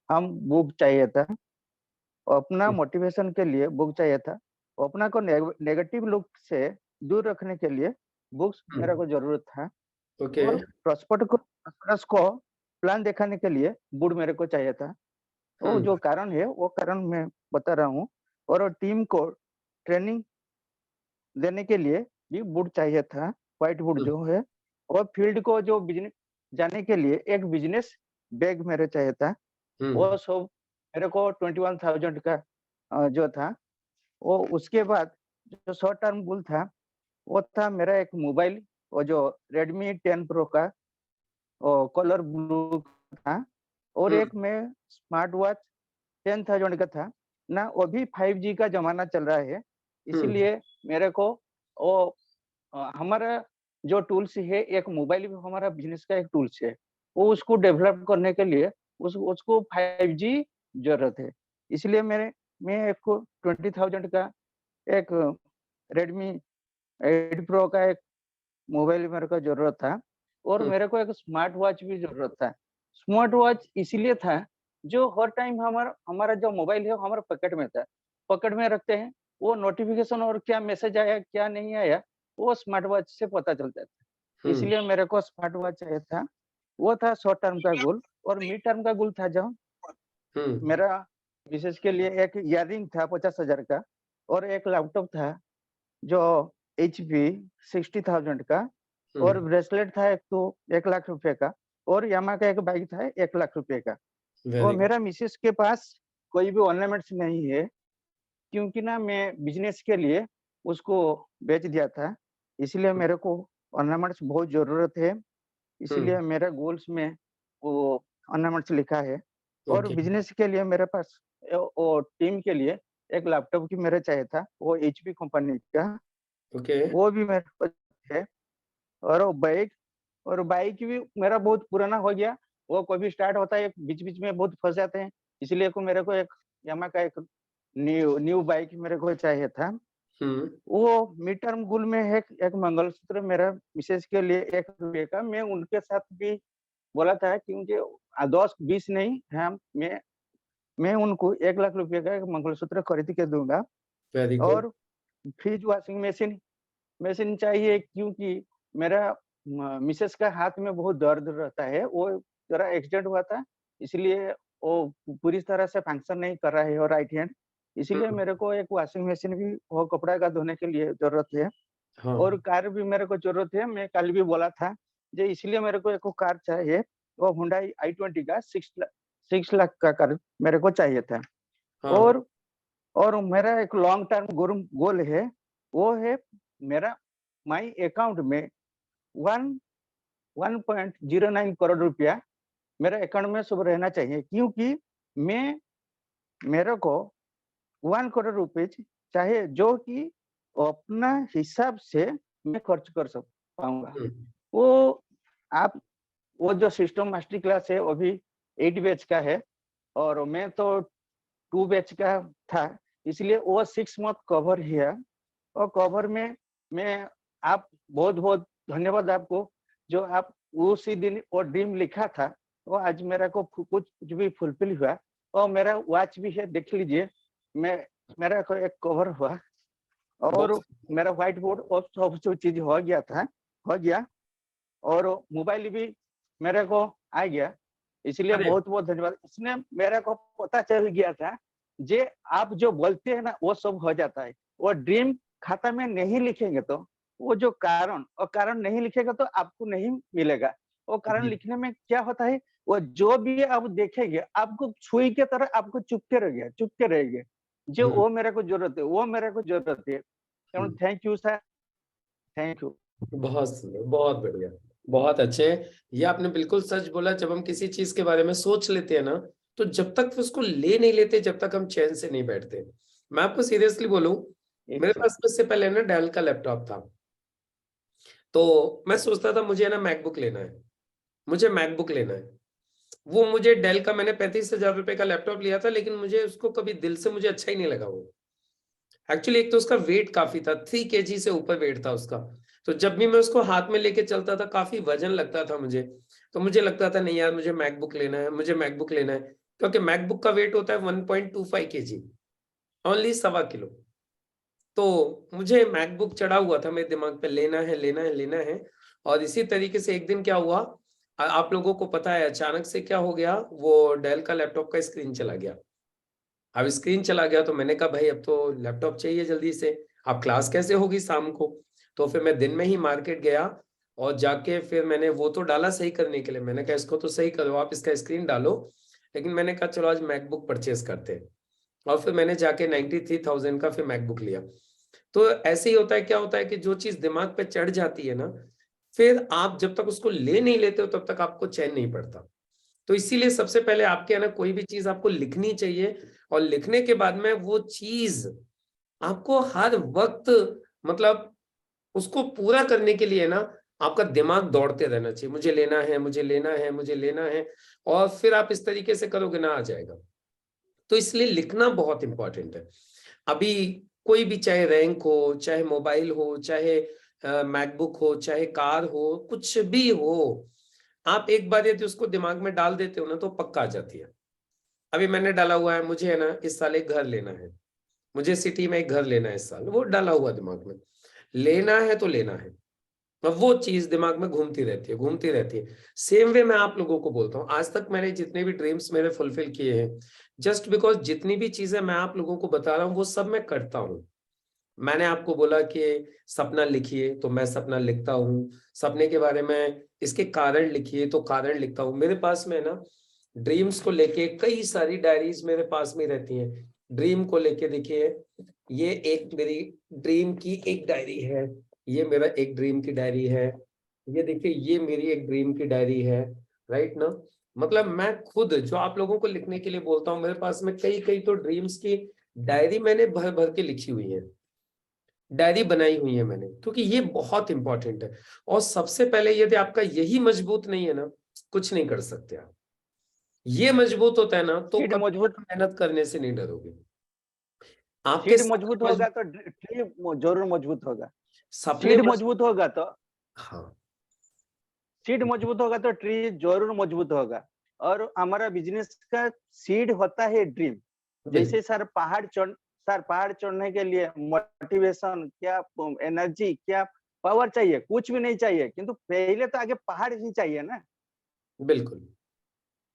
हम बुक चाहिए था, अपना मोटिवेशन के लिए बुक चाहिए था, अपना को नेगेटिव लुक से दूर रखने के लिए बुक्स मेरे को जरूरत था। ओके। और प्रॉस्पेक्टस को प्लान दिखाने के लिए बुक मेरे को चाहिए था। वो जो कारण है वो कारण मैं बता रहा हूँ। और टीम को ट्रेनिंग देने के लिए भी बुक चाहिए था, व्हाइट बोर्ड जो है। और फील्ड को जो बिजनेस जाने के लिए एक बिजनेस बैग मेरे चाहिए था। वो सब मेरे को 21,000 का जो था। वो उसके बाद जो शॉर्ट टर्म गोल था वो था मेरा एक मोबाइल, वो जो Redmi 10 Pro का कलर ब्लू था। और एक मैं स्मार्ट वॉच 10,000 का था ना, वो भी 5G का जमाना चल रहा है, इसलिए मेरे को वो हमारा जो टूल्स है, एक मोबाइल भी हमारा बिजनेस का एक टूल्स है, वो उसको डेवलप करने के लिए उसको 5G जरूरत है। इसलिए मैं एक 20,000 का एक Redmi 8 Pro का एक मोबाइल मेरे को जरूरत था, और मेरे को एक स्मार्ट वॉच भी जरूरत था। स्मार्ट वॉच इसलिए था, जो हर टाइम हमारा जो मोबाइल है हमारे पॉकेट में था, पॉकेट में रखते हैं, वो नोटिफिकेशन और क्या मैसेज आया क्या नहीं आया वो स्मार्ट वॉच से पता चलता था। इसलिए मेरे को स्मार्ट वॉच चाहिए था। वो था शॉर्ट टर्म का गोल। और मिड टर्म का गोल था, जो मेरा विशेष के लिए एक इयररिंग था 50,000 का, और एक लैपटॉप था जो HP 60,000 का, और ब्रेसलेट था एक तो 1 लाख रुपए का, और यामा का एक बाइक था 1 लाख रुपए का। और मेरा मिसेस के पास कोई भी ऑर्नामेंट्स नहीं है, क्योंकि ना मैं बिजनेस के लिए उसको बेच दिया था, इसलिए मेरे को ऑर्नामेंट्स बहुत जरूरत है। इसलिए मेरा गोल्स में वो ऑर्नामेंट्स लिखा है। और बिजनेस के लिए मेरे पास और टीम के लिए एक लैपटॉप की मेरे चाहिए था, वो HP कंपनी का, वो भी मेरे पास है। और वो बाइक भी मेरा बहुत पुराना हो गया, वो कभी स्टार्ट होता है बीच बीच में बहुत फंस जाते हैं, इसलिए मेरे को एक यामा का एक न्यू बाइक मेरे को चाहिए था। वो मिड टर्म गोल में है एक मंगलसूत्र मेरा मिसेस के लिए 1 रुपये का। मैं उनके साथ भी बोला था, क्योंकि 10-20 नहीं है, मैं उनको 1 लाख रुपए का एक मंगलसूत्र खरीद के दूंगा। और फ्रिज वॉशिंग मशीन चाहिए, क्योंकि मेरा मिसेस का हाथ में बहुत दर्द रहता है, वो जरा एक्सीडेंट हुआ था, इसलिए वो पूरी तरह से फंक्शन नहीं कर रहा है और राइट हैंड, इसलिए मेरे को एक वॉशिंग मशीन भी वो कपड़ा का धोने के लिए जरूरत है। और कार भी मेरे को जरूरत है, मैं कल भी बोला था, जो इसलिए मेरे को एक कार चाहिए, वो Hyundai i20 का 6 लाख का कार मेरे को चाहिए था। और मेरा एक लॉन्ग टर्म गोल है, वो है मेरा माई अकाउंट में 1.09 करोड़ रुपया मेरा अकाउंट में सब रहना चाहिए, क्योंकि मेरे को 1 करोड़ रुपए चाहे, जो कि अपना हिसाब से मैं खर्च कर पाऊंगा। वो जो सिस्टम मास्टर क्लास है वो भी 8 बैच का है, और मैं तो 2 बैच का था, इसलिए वो 6 मंथ कवर है। और कवर में मैं आप बहुत धन्यवाद आपको, जो आप उसी दिन वो ड्रीम लिखा था, वो आज मेरा को कुछ भी फुलफिल हुआ। और मेरा वॉच भी है, देख लीजिए, मेरा को एक कवर हुआ, और मेरा व्हाइट बोर्ड और सब चीज हो गया, और मोबाइल भी मेरे को आ गया, इसलिए बहुत धन्यवाद। इसने मेरे को पता चल गया था, जे आप जो बोलते हैं ना वो सब हो जाता है। वो ड्रीम खाता में नहीं लिखेंगे तो वो जो कारण नहीं लिखेगा तो आपको नहीं मिलेगा। वो कारण लिखने में क्या होता है, वो जो भी आप देखेंगे आपको सुई के तरह आपको चुपके रहेंगे, जो वो मेरे को जरूरत है। Thank you sir, thank you. बहुत सुंदर, बहुत बढ़िया, बहुत अच्छे। ये आपने बिल्कुल सच बोला। जब हम किसी चीज के बारे में सोच लेते हैं ना, तो जब तक उसको ले नहीं लेते, जब तक हम चैन से नहीं बैठते। मैं आपको सीरियसली बोलूं, मेरे पास इससे पहले ना डेल का लैपटॉप था, तो मैं सोचता था मुझे ना मैकबुक लेना है, वो मुझे डेल का, मैंने 35,000 रुपए का लैपटॉप लिया था, लेकिन मुझे उसको कभी दिल से मुझे अच्छा ही नहीं लगा। वो एक्चुअली एक तो उसका वेट काफी था, 3 kg से ऊपर वेट था उसका, तो जब भी मैं उसको हाथ में लेके चलता था काफी वजन लगता था मुझे, तो मुझे लगता था नहीं यार मुझे मैकबुक लेना है, क्योंकि मैकबुक का वेट होता है 1.25 kg, ओनली 1.25 किलो। तो मुझे मैकबुक चढ़ा हुआ था मेरे दिमाग पे, लेना है। और इसी तरीके से एक दिन क्या हुआ, आप लोगों को पता है अचानक से क्या हो गया, वो डेल का लैपटॉप का स्क्रीन चला गया। अब स्क्रीन चला गया तो मैंने कहा भाई अब तो लैपटॉप चाहिए जल्दी से, अब क्लास कैसे होगी शाम को। तो फिर मैं दिन में ही मार्केट गया और जाके फिर मैंने वो तो डाला सही करने के लिए, मैंने कहा इसको तो सही करो आप, इसका स्क्रीन डालो, लेकिन मैंने कहा चलो आज मैकबुक परचेज करते हैं। और फिर मैंने जाके 93,000 का फिर मैकबुक लिया। तो ऐसे ही होता है, क्या होता है कि जो चीज दिमाग पे चढ़ जाती है ना, फिर आप जब तक उसको ले नहीं लेते हो तब तक आपको चैन नहीं पड़ता। तो इसीलिए सबसे पहले आपके ना कोई भी चीज आपको लिखनी चाहिए, और लिखने के बाद में वो चीज आपको हर वक्त मतलब उसको पूरा करने के लिए ना आपका दिमाग दौड़ते रहना चाहिए, मुझे लेना है, मुझे लेना है, मुझे लेना है, और फिर आप इस तरीके से करोगे ना, आ जाएगा। तो इसलिए लिखना बहुत इंपॉर्टेंट है। अभी कोई भी, चाहे रैंक हो, चाहे मोबाइल हो, चाहे मैकबुक हो, चाहे कार हो, कुछ भी हो, आप एक बार यदि उसको दिमाग में डाल देते हो ना तो पक्का आ जाती है। अभी मैंने डाला हुआ है, मुझे है ना इस साल एक घर लेना है, मुझे सिटी में एक घर लेना है इस साल, वो डाला हुआ दिमाग में, लेना है तो लेना है। अब वो चीज दिमाग में घूमती रहती है, घूमती रहती है। सेम वे मैं आप लोगों को बोलता हूँ, आज तक मैंने जितने भी ड्रीम्स मेरे फुलफिल किए हैं, जस्ट बिकॉज जितनी भी चीजें मैं आप लोगों को बता रहा हूँ वो सब मैं करता हूँ। मैंने आपको बोला कि सपना लिखिए, तो मैं सपना लिखता हूँ। सपने के बारे में इसके कारण लिखिए, तो कारण लिखता हूँ। मेरे पास में ना ड्रीम्स को लेके कई सारी डायरीज मेरे पास में रहती हैं। ड्रीम को लेके देखिए, ये एक मेरी ड्रीम की एक डायरी है, ये मेरा एक ड्रीम की डायरी है, ये देखिए ये मेरी एक ड्रीम की डायरी है, राइट ना। मतलब मैं खुद जो आप लोगों को लिखने के लिए बोलता हूँ, मेरे पास में कई कई तो ड्रीम्स की डायरी मैंने भर भर के लिखी हुई है, डायरी बनाई हुई है मैंने, क्योंकि ये बहुत इंपॉर्टेंट है। और सबसे पहले यदि आपका यही मजबूत नहीं है ना, कुछ नहीं कर सकते आप। ये मजबूत होता है ना तो सीड कभी मजबूत मेहनत करने से नहीं डरोगे। आपके सीड सपने मजबूत होगा तो ट्री जरूर मजबूत होगा। सपने सीड मजबूत होगा तो हाँ, सीड मजबूत होगा तो ट्री जरूर मजबूत होगा। और हमारा बिजनेस का सीड होता है ड्रीम। जैसे सर पहाड़ चढ़ने के लिए मोटिवेशन क्या, एनर्जी क्या, पावर चाहिए, कुछ भी नहीं चाहिए, किंतु पहले तो आगे पहाड़ ही चाहिए ना। बिल्कुल,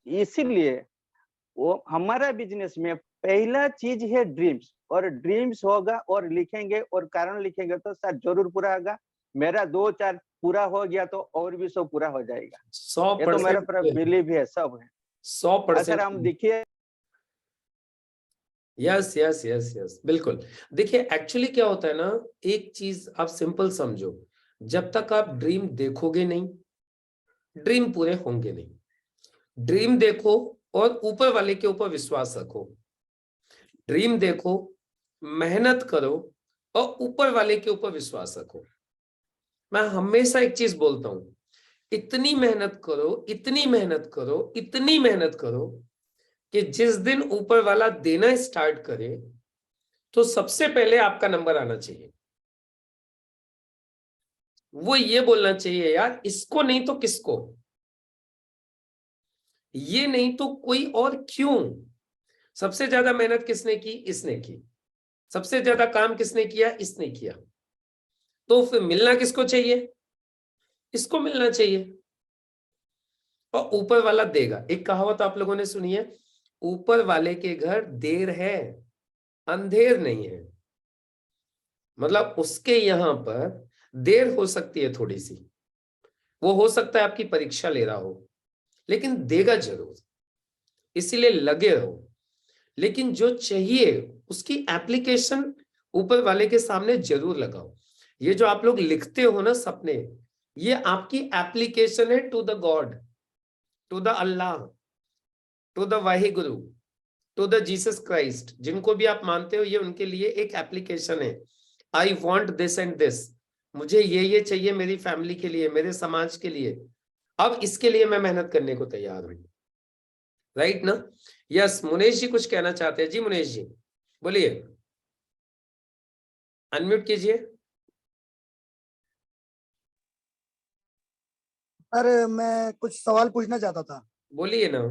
इसीलिए वो हमारा बिजनेस में पहला चीज है ड्रीम्स, और ड्रीम्स होगा और लिखेंगे और कारण लिखेंगे तो सर जरूर पूरा होगा। मेरा 2-4 पूरा हो गया तो और भी सब पूरा हो जाएगा। 100% ये तो मेरा पूरा बिलीव है, सब है। 100%। अगर हम देखिए, यस यस यस यस, बिल्कुल। देखिए एक्चुअली क्या होता है ना, एक चीज आप सिंपल समझो, जब तक आप ड्रीम देखोगे नहीं, ड्रीम पूरे होंगे नहीं। ड्रीम देखो और ऊपर वाले के ऊपर विश्वास रखो। ड्रीम देखो, मेहनत करो और ऊपर वाले के ऊपर विश्वास रखो। मैं हमेशा एक चीज बोलता हूं, इतनी मेहनत करो, इतनी मेहनत करो, इतनी मेहनत करो कि जिस दिन ऊपर वाला देना स्टार्ट करे तो सबसे पहले आपका नंबर आना चाहिए। वो ये बोलना चाहिए, यार इसको नहीं तो किसको, ये नहीं तो कोई और क्यों। सबसे ज्यादा मेहनत किसने की? इसने की। सबसे ज्यादा काम किसने किया? इसने किया। तो फिर मिलना किसको चाहिए? इसको मिलना चाहिए। और ऊपर वाला देगा। एक कहावत आप लोगों ने सुनी है, ऊपर वाले के घर देर है अंधेर नहीं है। मतलब उसके यहां पर देर हो सकती है थोड़ी सी, वो हो सकता है आपकी परीक्षा ले रहा हो, लेकिन देगा जरूर, इसीलिए लगे रहो। लेकिन जो चाहिए उसकी एप्लीकेशन ऊपर वाले के सामने जरूर लगाओ। ये जो आप लोग लिखते हो ना सपने, ये आपकी एप्लीकेशन है to the God, to the Allah, to the Waheguru, to the Jesus Christ, जिनको भी आप मानते हो, ये उनके लिए एक एप्लीकेशन है। I want this and this, मुझे ये चाहिए मेरी फैमिली के लिए, मेरे समाज के लिए, अब इसके लिए मैं मेहनत करने को तैयार हूं। राइट ना। यस, मुनेश जी कुछ कहना चाहते हैं। जी मुनेश जी बोलिए, अनम्यूट कीजिए। सर मैं कुछ सवाल पूछना चाहता था। बोलिए ना।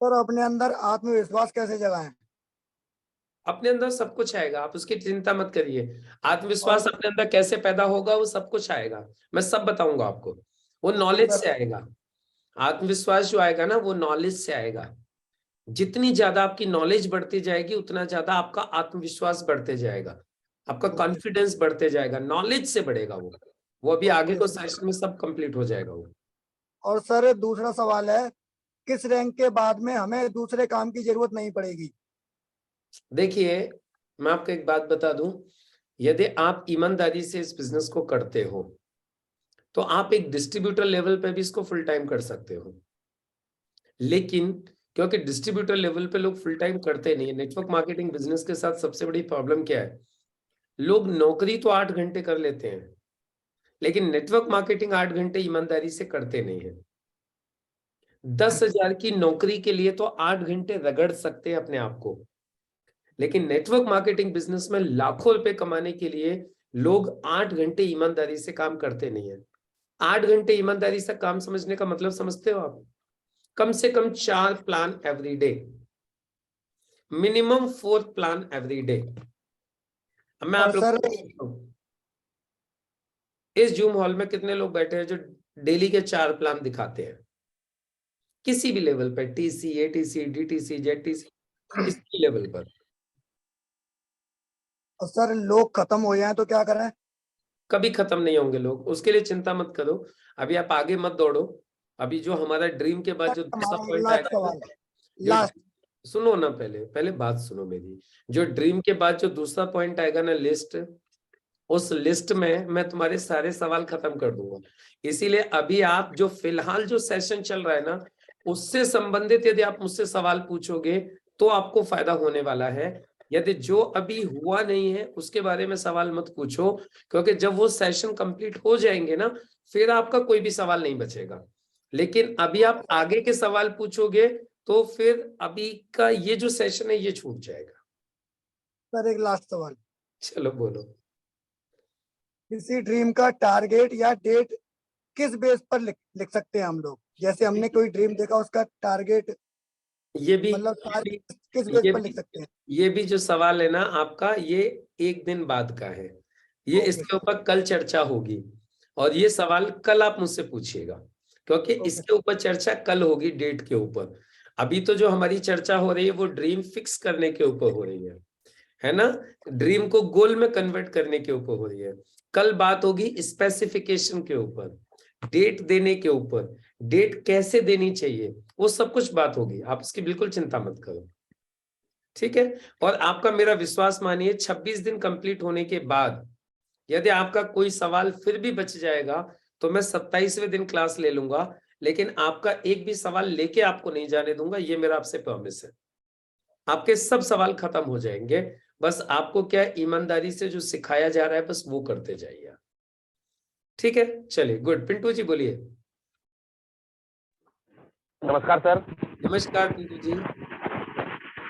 सर अपने अंदर आत्मविश्वास कैसे जगाएं? अपने अंदर सब कुछ आएगा, आप उसकी चिंता मत करिए। आत्मविश्वास अपने अंदर कैसे पैदा होगा, वो सब कुछ आएगा, मैं सब बताऊंगा आपको। वो नॉलेज से आएगा। आत्मविश्वास जो आएगा ना, वो नॉलेज से आएगा। जितनी ज्यादा आपकी नॉलेज बढ़ती जाएगी, उतना ज्यादा आपका आत्मविश्वास बढ़ते जाएगा, आपका कॉन्फिडेंस बढ़ते जाएगा, नॉलेज से बढ़ेगा वो अभी आगे को सेशन में सब कंप्लीट हो जाएगा वो। और सर दूसरा सवाल है, किस रैंक के बाद में हमें दूसरे काम की जरूरत नहीं पड़ेगी? देखिए मैं आपको एक बात बता दूं, यदि आप ईमानदारी से इस बिजनेस को करते हो तो आप एक डिस्ट्रीब्यूटर लेवल पे भी इसको फुल टाइम कर सकते हो। लेकिन क्योंकि डिस्ट्रीब्यूटर लेवल पे लोग फुल टाइम करते नहीं है। नेटवर्क मार्केटिंग बिजनेस के साथ सबसे बड़ी प्रॉब्लम क्या है, लोग नौकरी तो 8 घंटे कर लेते हैं, लेकिन नेटवर्क मार्केटिंग 8 घंटे ईमानदारी से करते नहीं है। 10,000 की नौकरी के लिए तो 8 घंटे रगड़ सकते हैं अपने आप को, लेकिन नेटवर्क मार्केटिंग बिजनेस में लाखों रुपए कमाने के लिए लोग 8 घंटे ईमानदारी से काम करते नहीं है। 8 घंटे ईमानदारी से काम समझने का मतलब समझते हो आप? कम से कम 4 plan every day, minimum 4 plan every day. अब मैं आप लोग इस जूम हॉल में कितने लोग बैठे हैं जो डेली के 4 प्लान दिखाते हैं? किसी भी लेवल पर, टीसी, एटीसी, डीटीसी, जेटीसी, किसी लेवल पर। और सर लोग खत्म हो जाए तो क्या करें? कभी खत्म नहीं होंगे लोग, उसके लिए चिंता मत करो। अभी आप आगे मत दौड़ो। अभी जो हमारा ड्रीम के बाद जो दूसरा पॉइंट आएगा, सुनो ना, पहले बात सुनो मेरी। जो ड्रीम के बाद जो दूसरा पॉइंट आएगा ना, लिस्ट, उस लिस्ट में मैं तुम्हारे सारे सवाल खत्म कर दूंगा। इसीलिए अभी आप जो फिलहाल जो सेशन चल रहा है ना, उससे संबंधित यदि आप मुझसे सवाल पूछोगे तो आपको फायदा होने वाला है। यदि जो अभी हुआ नहीं है उसके बारे में सवाल मत पूछो, क्योंकि जब वो सेशन कंप्लीट हो जाएंगे ना, फिर आपका कोई भी सवाल नहीं बचेगा। लेकिन अभी आप आगे के सवाल पूछोगे तो फिर अभी का ये जो सेशन है ये छूट जाएगा। सर एक लास्ट सवाल। चलो बोलो। किसी ड्रीम का टारगेट या डेट किस बेस पर लिख सकते हैं हम लोग? जैसे हमने कोई ड्रीम देखा, उसका टारगेट ये भी मतलब किस बेस पर लिख सकते हैं? ये भी जो सवाल है ना आपका, ये एक दिन बाद का है। ये इसके ऊपर कल चर्चा होगी, और ये सवाल कल आप मुझसे पूछिएगा, क्योंकि इसके ऊपर चर्चा कल होगी डेट के ऊपर। अभी तो जो हमारी चर्चा हो रही है वो ड्रीम फिक्स करने के ऊपर हो रही है ना, ड्रीम को गोल में कन्वर्ट करने के ऊपर हो रही है। कल बात होगी स्पेसिफिकेशन के ऊपर, डेट देने के ऊपर, डेट कैसे देनी चाहिए, वो सब कुछ बात होगी। आप इसकी बिल्कुल चिंता मत करो, ठीक है। और आपका मेरा विश्वास मानिए, 26 दिन कंप्लीट होने के बाद यदि आपका कोई सवाल फिर भी बच जाएगा तो मैं 27वें दिन क्लास ले लूंगा, लेकिन आपका एक भी सवाल लेके आपको नहीं जाने दूंगा, ये मेरा आपसे प्रॉमिस है। आपके सब सवाल खत्म हो जाएंगे, बस आपको क्या ईमानदारी से जो सिखाया जा रहा है बस वो करते जाइए, ठीक है। चलिए, गुड। पिंटू जी बोलिए। नमस्कार सर। नमस्कार पिंटू जी।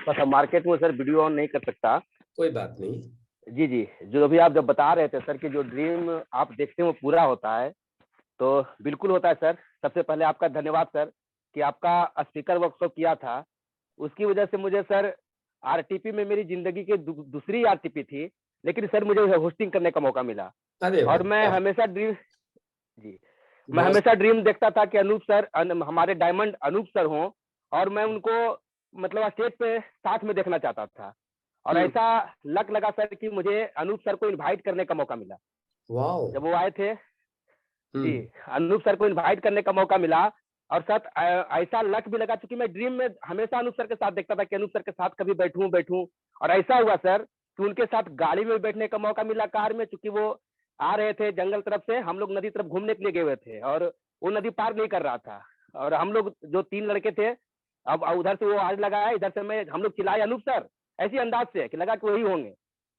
बस मार्केट में सर वीडियो ऑन नहीं कर सकता। कोई बात नहीं। जी जी, जो अभी आप जब बता रहे थे सर कि जो ड्रीम आप देखते हैं वो पूरा होता है, तो बिल्कुल होता है सर। सबसे पहले आपका धन्यवाद सर कि आपका स्पीकर वर्कशॉप किया था, उसकी वजह से मुझे सर आरटीपी में मेरी जिंदगी की दूसरी आरटीपी थी, लेकिन सर मुझे होस्टिंग करने का मौका मिला। और मैं हमेशा ड्रीम देखता था कि अनूप सर, हमारे डायमंड अनूप सर हों, और मैं उनको मतलब स्टेज पे साथ में देखना चाहता था। और ऐसा लक लगा सर कि मुझे अनूप सर को इनवाइट करने का मौका मिला। जब वो आए थे जी, अनूप सर को इनवाइट करने का मौका मिला। और सर ऐसा लक भी लगा, क्योंकि मैं ड्रीम में हमेशा अनूप सर के साथ देखता था कि अनूप सर के साथ कभी बैठूं। और ऐसा हुआ सर कि उनके साथ गाड़ी में बैठने का मौका मिला, कार में, क्योंकि वो आ रहे थे जंगल तरफ से, हम लोग नदी तरफ घूमने के लिए गए हुए थे, और वो नदी पार नहीं कर रहा था। और हम लोग जो 3 लड़के थे, अब उधर से वो आग लगाया, इधर से हम लोग चिल्लाए अनूप सर, ऐसी अंदाज से कि लगा कि वही होंगे,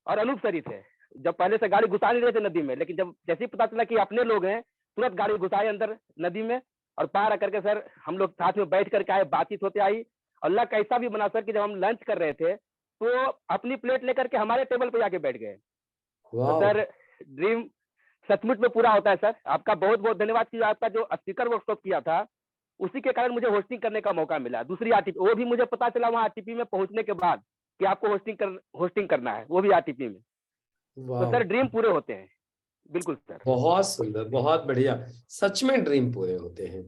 और अनूप सर ही थे। जब पहले से गाड़ी घुसा नहीं रहे थे नदी में, लेकिन जब जैसे ही पता चला कि अपने लोग हैं, तुरंत गाड़ी घुसाई अंदर नदी में, और पार करके सर हम लोग साथ में बैठ करके आए, बातचीत होते आई। और लक ऐसा भी बना सर कि जब हम लंच कर रहे थे तो अपनी प्लेट लेकर के हमारे टेबल पे जाके बैठ गए। तो सर ड्रीम सचमुच में पूरा होता है सर। आपका बहुत बहुत धन्यवाद कि आपका जो स्पीकर वर्कशॉप किया था, उसी के कारण मुझे होस्टिंग करने का मौका मिला। दूसरी आरटीपी, वो भी मुझे पता चला वहाँ आरटीपी में पहुंचने के बाद कि आपको होस्टिंग करना है, वो भी आरटीपी में। तो सर ड्रीम पूरे होते हैं। बिल्कुल सर। बहुत सुंदर, बहुत बढ़िया। सच में ड्रीम पूरे होते हैं,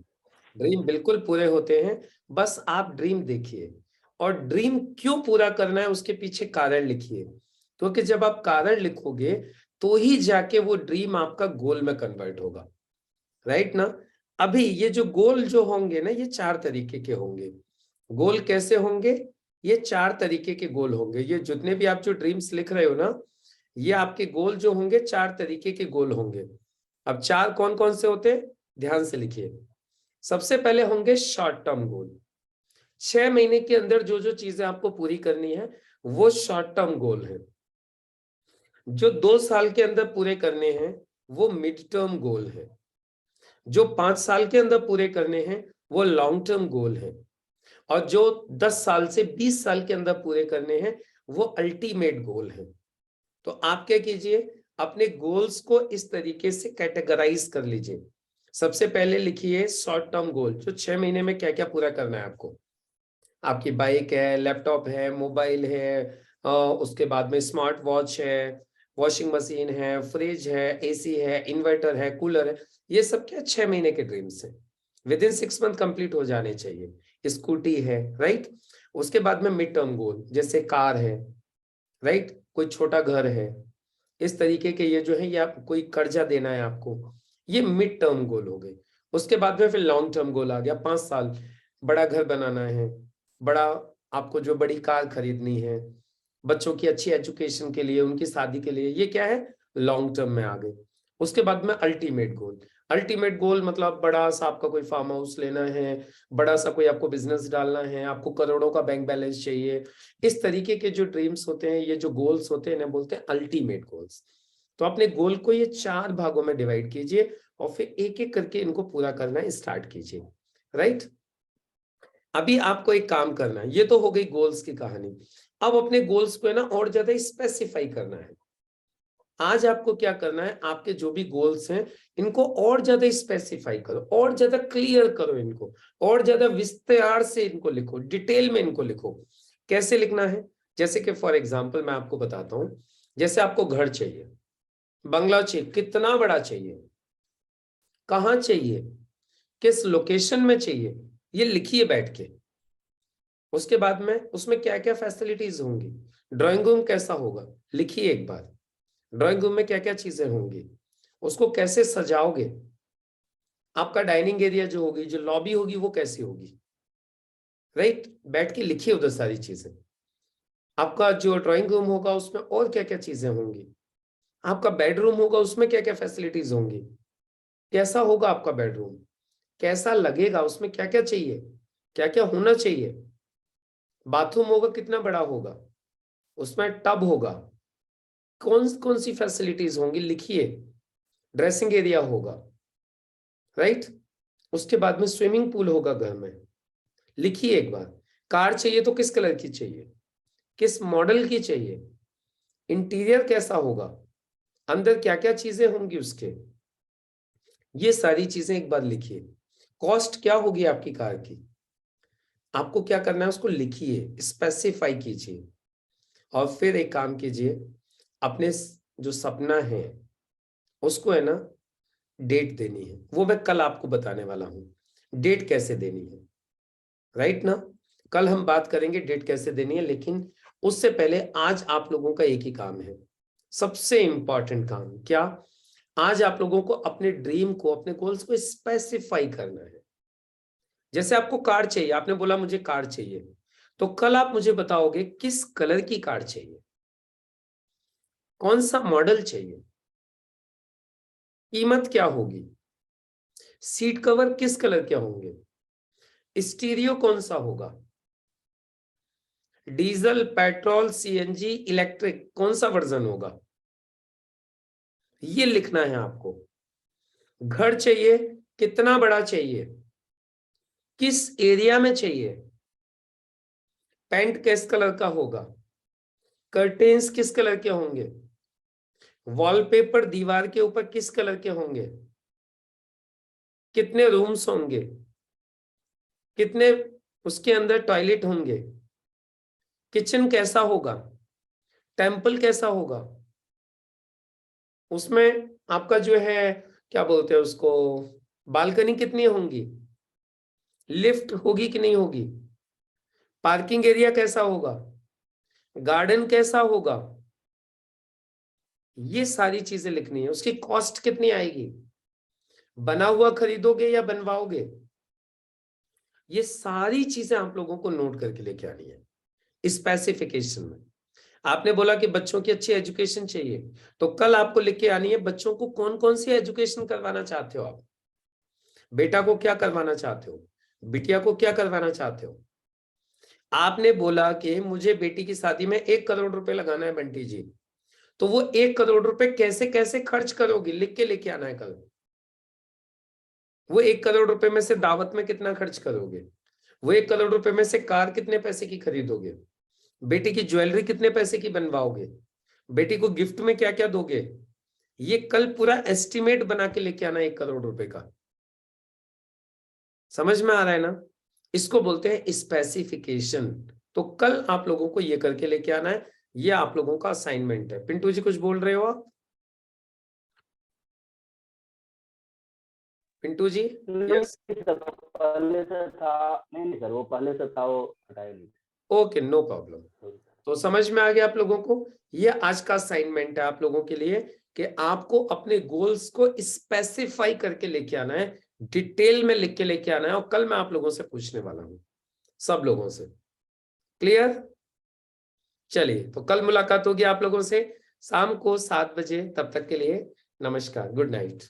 ड्रीम बिल्कुल पूरे होते हैं। बस आप ड्रीम देखिए, और ड्रीम क्यों पूरा करना है उसके पीछे कारण लिखिए, क्योंकि जब आप कारण लिखोगे तो ही जाके वो ड्रीम आपका गोल में कन्वर्ट होगा, राइट ना। अभी ये जो गोल जो होंगे ना, ये 4 तरीके के होंगे। गोल कैसे होंगे? ये 4 तरीके के गोल होंगे। ये जितने भी आप जो ड्रीम्स लिख रहे हो ना, ये आपके गोल जो होंगे 4 तरीके के गोल होंगे। अब 4 कौन कौन से होते हैं, ध्यान से लिखिए। सबसे पहले होंगे शॉर्ट टर्म गोल। 6 महीने के अंदर जो जो चीजें आपको पूरी करनी है वो शॉर्ट टर्म गोल है। जो 2 साल के अंदर पूरे करने हैं वो मिड टर्म गोल है। जो 5 साल के अंदर पूरे करने हैं वो लॉन्ग टर्म गोल है। और जो 10 साल से 20 साल के अंदर पूरे करने हैं वो अल्टीमेट गोल है। तो आप क्या कीजिए, अपने गोल्स को इस तरीके से कैटेगराइज कर लीजिए। सबसे पहले लिखिए शॉर्ट टर्म गोल, जो 6 महीने में क्या क्या पूरा करना है आपको। आपकी बाइक है, लैपटॉप है, मोबाइल है, उसके बाद में स्मार्ट वॉच है, वॉशिंग मशीन है, फ्रिज है, एसी है, इन्वर्टर है, कूलर है, ये सब क्या 6 महीने के ड्रीम्स है, विद इन 6 मंथ कंप्लीट हो जाने चाहिए। स्कूटी है, राइट। उसके बाद में मिड टर्म गोल, जैसे कार है, राइट, कोई छोटा घर है, इस तरीके के ये जो है, ये आप कोई कर्जा देना है आपको, ये मिड टर्म गोल हो गए। उसके बाद में फिर लॉन्ग टर्म गोल आ गया, 5 साल, बड़ा घर बनाना है, बड़ा आपको जो बड़ी कार खरीदनी है, बच्चों की अच्छी एजुकेशन के लिए, उनकी शादी के लिए, ये क्या है, लॉन्ग टर्म में आ गए। उसके बाद में अल्टीमेट गोल, अल्टीमेट गोल मतलब बड़ा सा आपका कोई फार्म हाउस लेना है, बड़ा सा कोई आपको बिजनेस डालना है, आपको करोड़ों का बैंक बैलेंस चाहिए। इस तरीके के जो ड्रीम्स होते हैं, ये जो गोल्स होते हैं, इन्हें बोलते हैं अल्टीमेट गोल्स। तो अपने गोल को ये 4 भागों में डिवाइड कीजिए और फिर एक एक करके इनको पूरा करना स्टार्ट कीजिए, राइट। अभी आपको एक काम करना है, ये तो हो गई गोल्स की कहानी। अब अपने गोल्स को है ना और ज्यादा स्पेसिफाई करना है। आज आपको क्या करना है, आपके जो भी गोल्स हैं इनको और ज्यादा स्पेसिफाई करो, और ज्यादा क्लियर करो इनको, और ज्यादा विस्तार से इनको लिखो, डिटेल में इनको लिखो। कैसे लिखना है, जैसे कि फॉर एग्जांपल मैं आपको बताता हूं, जैसे आपको घर चाहिए, बंगला चाहिए, कितना बड़ा चाहिए, कहाँ चाहिए, किस लोकेशन में चाहिए, ये लिखिए बैठ के। उसके बाद में उसमें क्या क्या फैसिलिटीज होंगी, ड्राइंग रूम कैसा होगा, लिखिए एक बार। ड्राइंग रूम में क्या क्या चीजें होंगी, उसको कैसे सजाओगे, आपका डाइनिंग एरिया जो होगी, जो लॉबी होगी, वो कैसी होगी, राइट। बैठ के लिखिए उधर सारी चीजें। आपका जो ड्राइंग रूम होगा उसमें और क्या क्या चीजें होंगी, आपका बेडरूम होगा उसमें क्या क्या फैसिलिटीज होंगी, कैसा होगा आपका बेडरूम, कैसा लगेगा, उसमें क्या क्या चाहिए, क्या क्या होना चाहिए। बाथरूम होगा कितना बड़ा होगा, उसमें टब होगा, कौन कौन सी फैसिलिटीज होंगी, लिखिए। ड्रेसिंग एरिया होगा, राइट। उसके बाद में स्विमिंग पूल होगा घर में, लिखिए एक बार। कार चाहिए तो किस कलर की चाहिए, किस मॉडल की चाहिए, इंटीरियर कैसा होगा, अंदर क्या क्या चीजें होंगी उसके, ये सारी चीजें एक बार लिखिए। कॉस्ट क्या होगी आपकी कार की, आपको क्या करना है, उसको लिखिए, स्पेसिफाई कीजिए। और फिर एक काम कीजिए, अपने जो सपना है उसको है ना डेट देनी है, वो मैं कल आपको बताने वाला हूं, डेट कैसे देनी है, राइट ना। कल हम बात करेंगे डेट कैसे देनी है, लेकिन उससे पहले आज आप लोगों का एक ही काम है, सबसे इंपॉर्टेंट काम। क्या, आज आप लोगों को अपने ड्रीम को, अपने गोल्स को स्पेसिफाई करना है। जैसे आपको कार चाहिए, आपने बोला मुझे कार चाहिए, तो कल आप मुझे बताओगे किस कलर की कार चाहिए, कौन सा मॉडल चाहिए, कीमत क्या होगी, सीट कवर किस कलर के होंगे, स्टीरियो कौन सा होगा, डीजल, पेट्रोल, सीएनजी, इलेक्ट्रिक कौन सा वर्जन होगा, ये लिखना है आपको। घर चाहिए, कितना बड़ा चाहिए, किस एरिया में चाहिए, पेंट किस कलर का होगा, कर्टेन्स किस कलर के होंगे, वॉलपेपर दीवार के ऊपर किस कलर के होंगे, कितने रूम्स होंगे, कितने उसके अंदर टॉयलेट होंगे, किचन कैसा होगा, टेम्पल कैसा होगा, उसमें आपका जो है क्या बोलते हैं उसको, बालकनी कितनी होंगी, लिफ्ट होगी कि नहीं होगी, पार्किंग एरिया कैसा होगा, गार्डन कैसा होगा, ये सारी चीजें लिखनी है। उसकी कॉस्ट कितनी आएगी, बना हुआ खरीदोगे या बनवाओगे, ये सारी चीजें आप लोगों को नोट करके लेके आनी है स्पेसिफिकेशन में। आपने बोला कि बच्चों की अच्छी एजुकेशन चाहिए, तो कल आपको लिख के आनी है बच्चों को कौन कौन सी एजुकेशन करवाना चाहते हो आप, बेटा को क्या करवाना चाहते हो, बिटिया को क्या करवाना चाहते हो, आपने बोला कि मुझे बेटी की शादी में 1 करोड़ रुपए लगाना है बंटी जी, तो वो 1 करोड़ रुपए कैसे कैसे खर्च करोगी, लिख के लेके आना है कल। वो 1 करोड़ रुपए में से दावत में कितना खर्च करोगे, वो 1 करोड़ रुपए में से कार कितने पैसे की खरीदोगे, बेटी की ज्वेलरी कितने पैसे की बनवाओगे, बेटी को गिफ्ट में क्या क्या दोगे, ये कल पूरा एस्टिमेट बना के लेके आना 1 करोड़ रुपए का। समझ में आ रहा है ना? इसको बोलते हैं स्पेसिफिकेशन। तो कल आप लोगों को ये करके लेके आना है, ये आप लोगों का असाइनमेंट है। पिंटू जी कुछ बोल रहे हो आप? पिंटू जी? यस पहले से था नहीं सर, वो पहले से था, वो हटाया नहीं। Okay, no problem. तो समझ में आ गया आप लोगों को? ये आज का असाइनमेंट है आप लोगों के लिए कि आपको अपने गोल्स को स्पेसिफाई करके लेके आना है, डिटेल में लिख के लेके आना है, और कल मैं आप लोगों से पूछने वाला हूं, सब लोगों से। क्लियर? चलिए, तो कल मुलाकात होगी आप लोगों से शाम को 7 बजे। तब तक के लिए नमस्कार, गुड नाइट।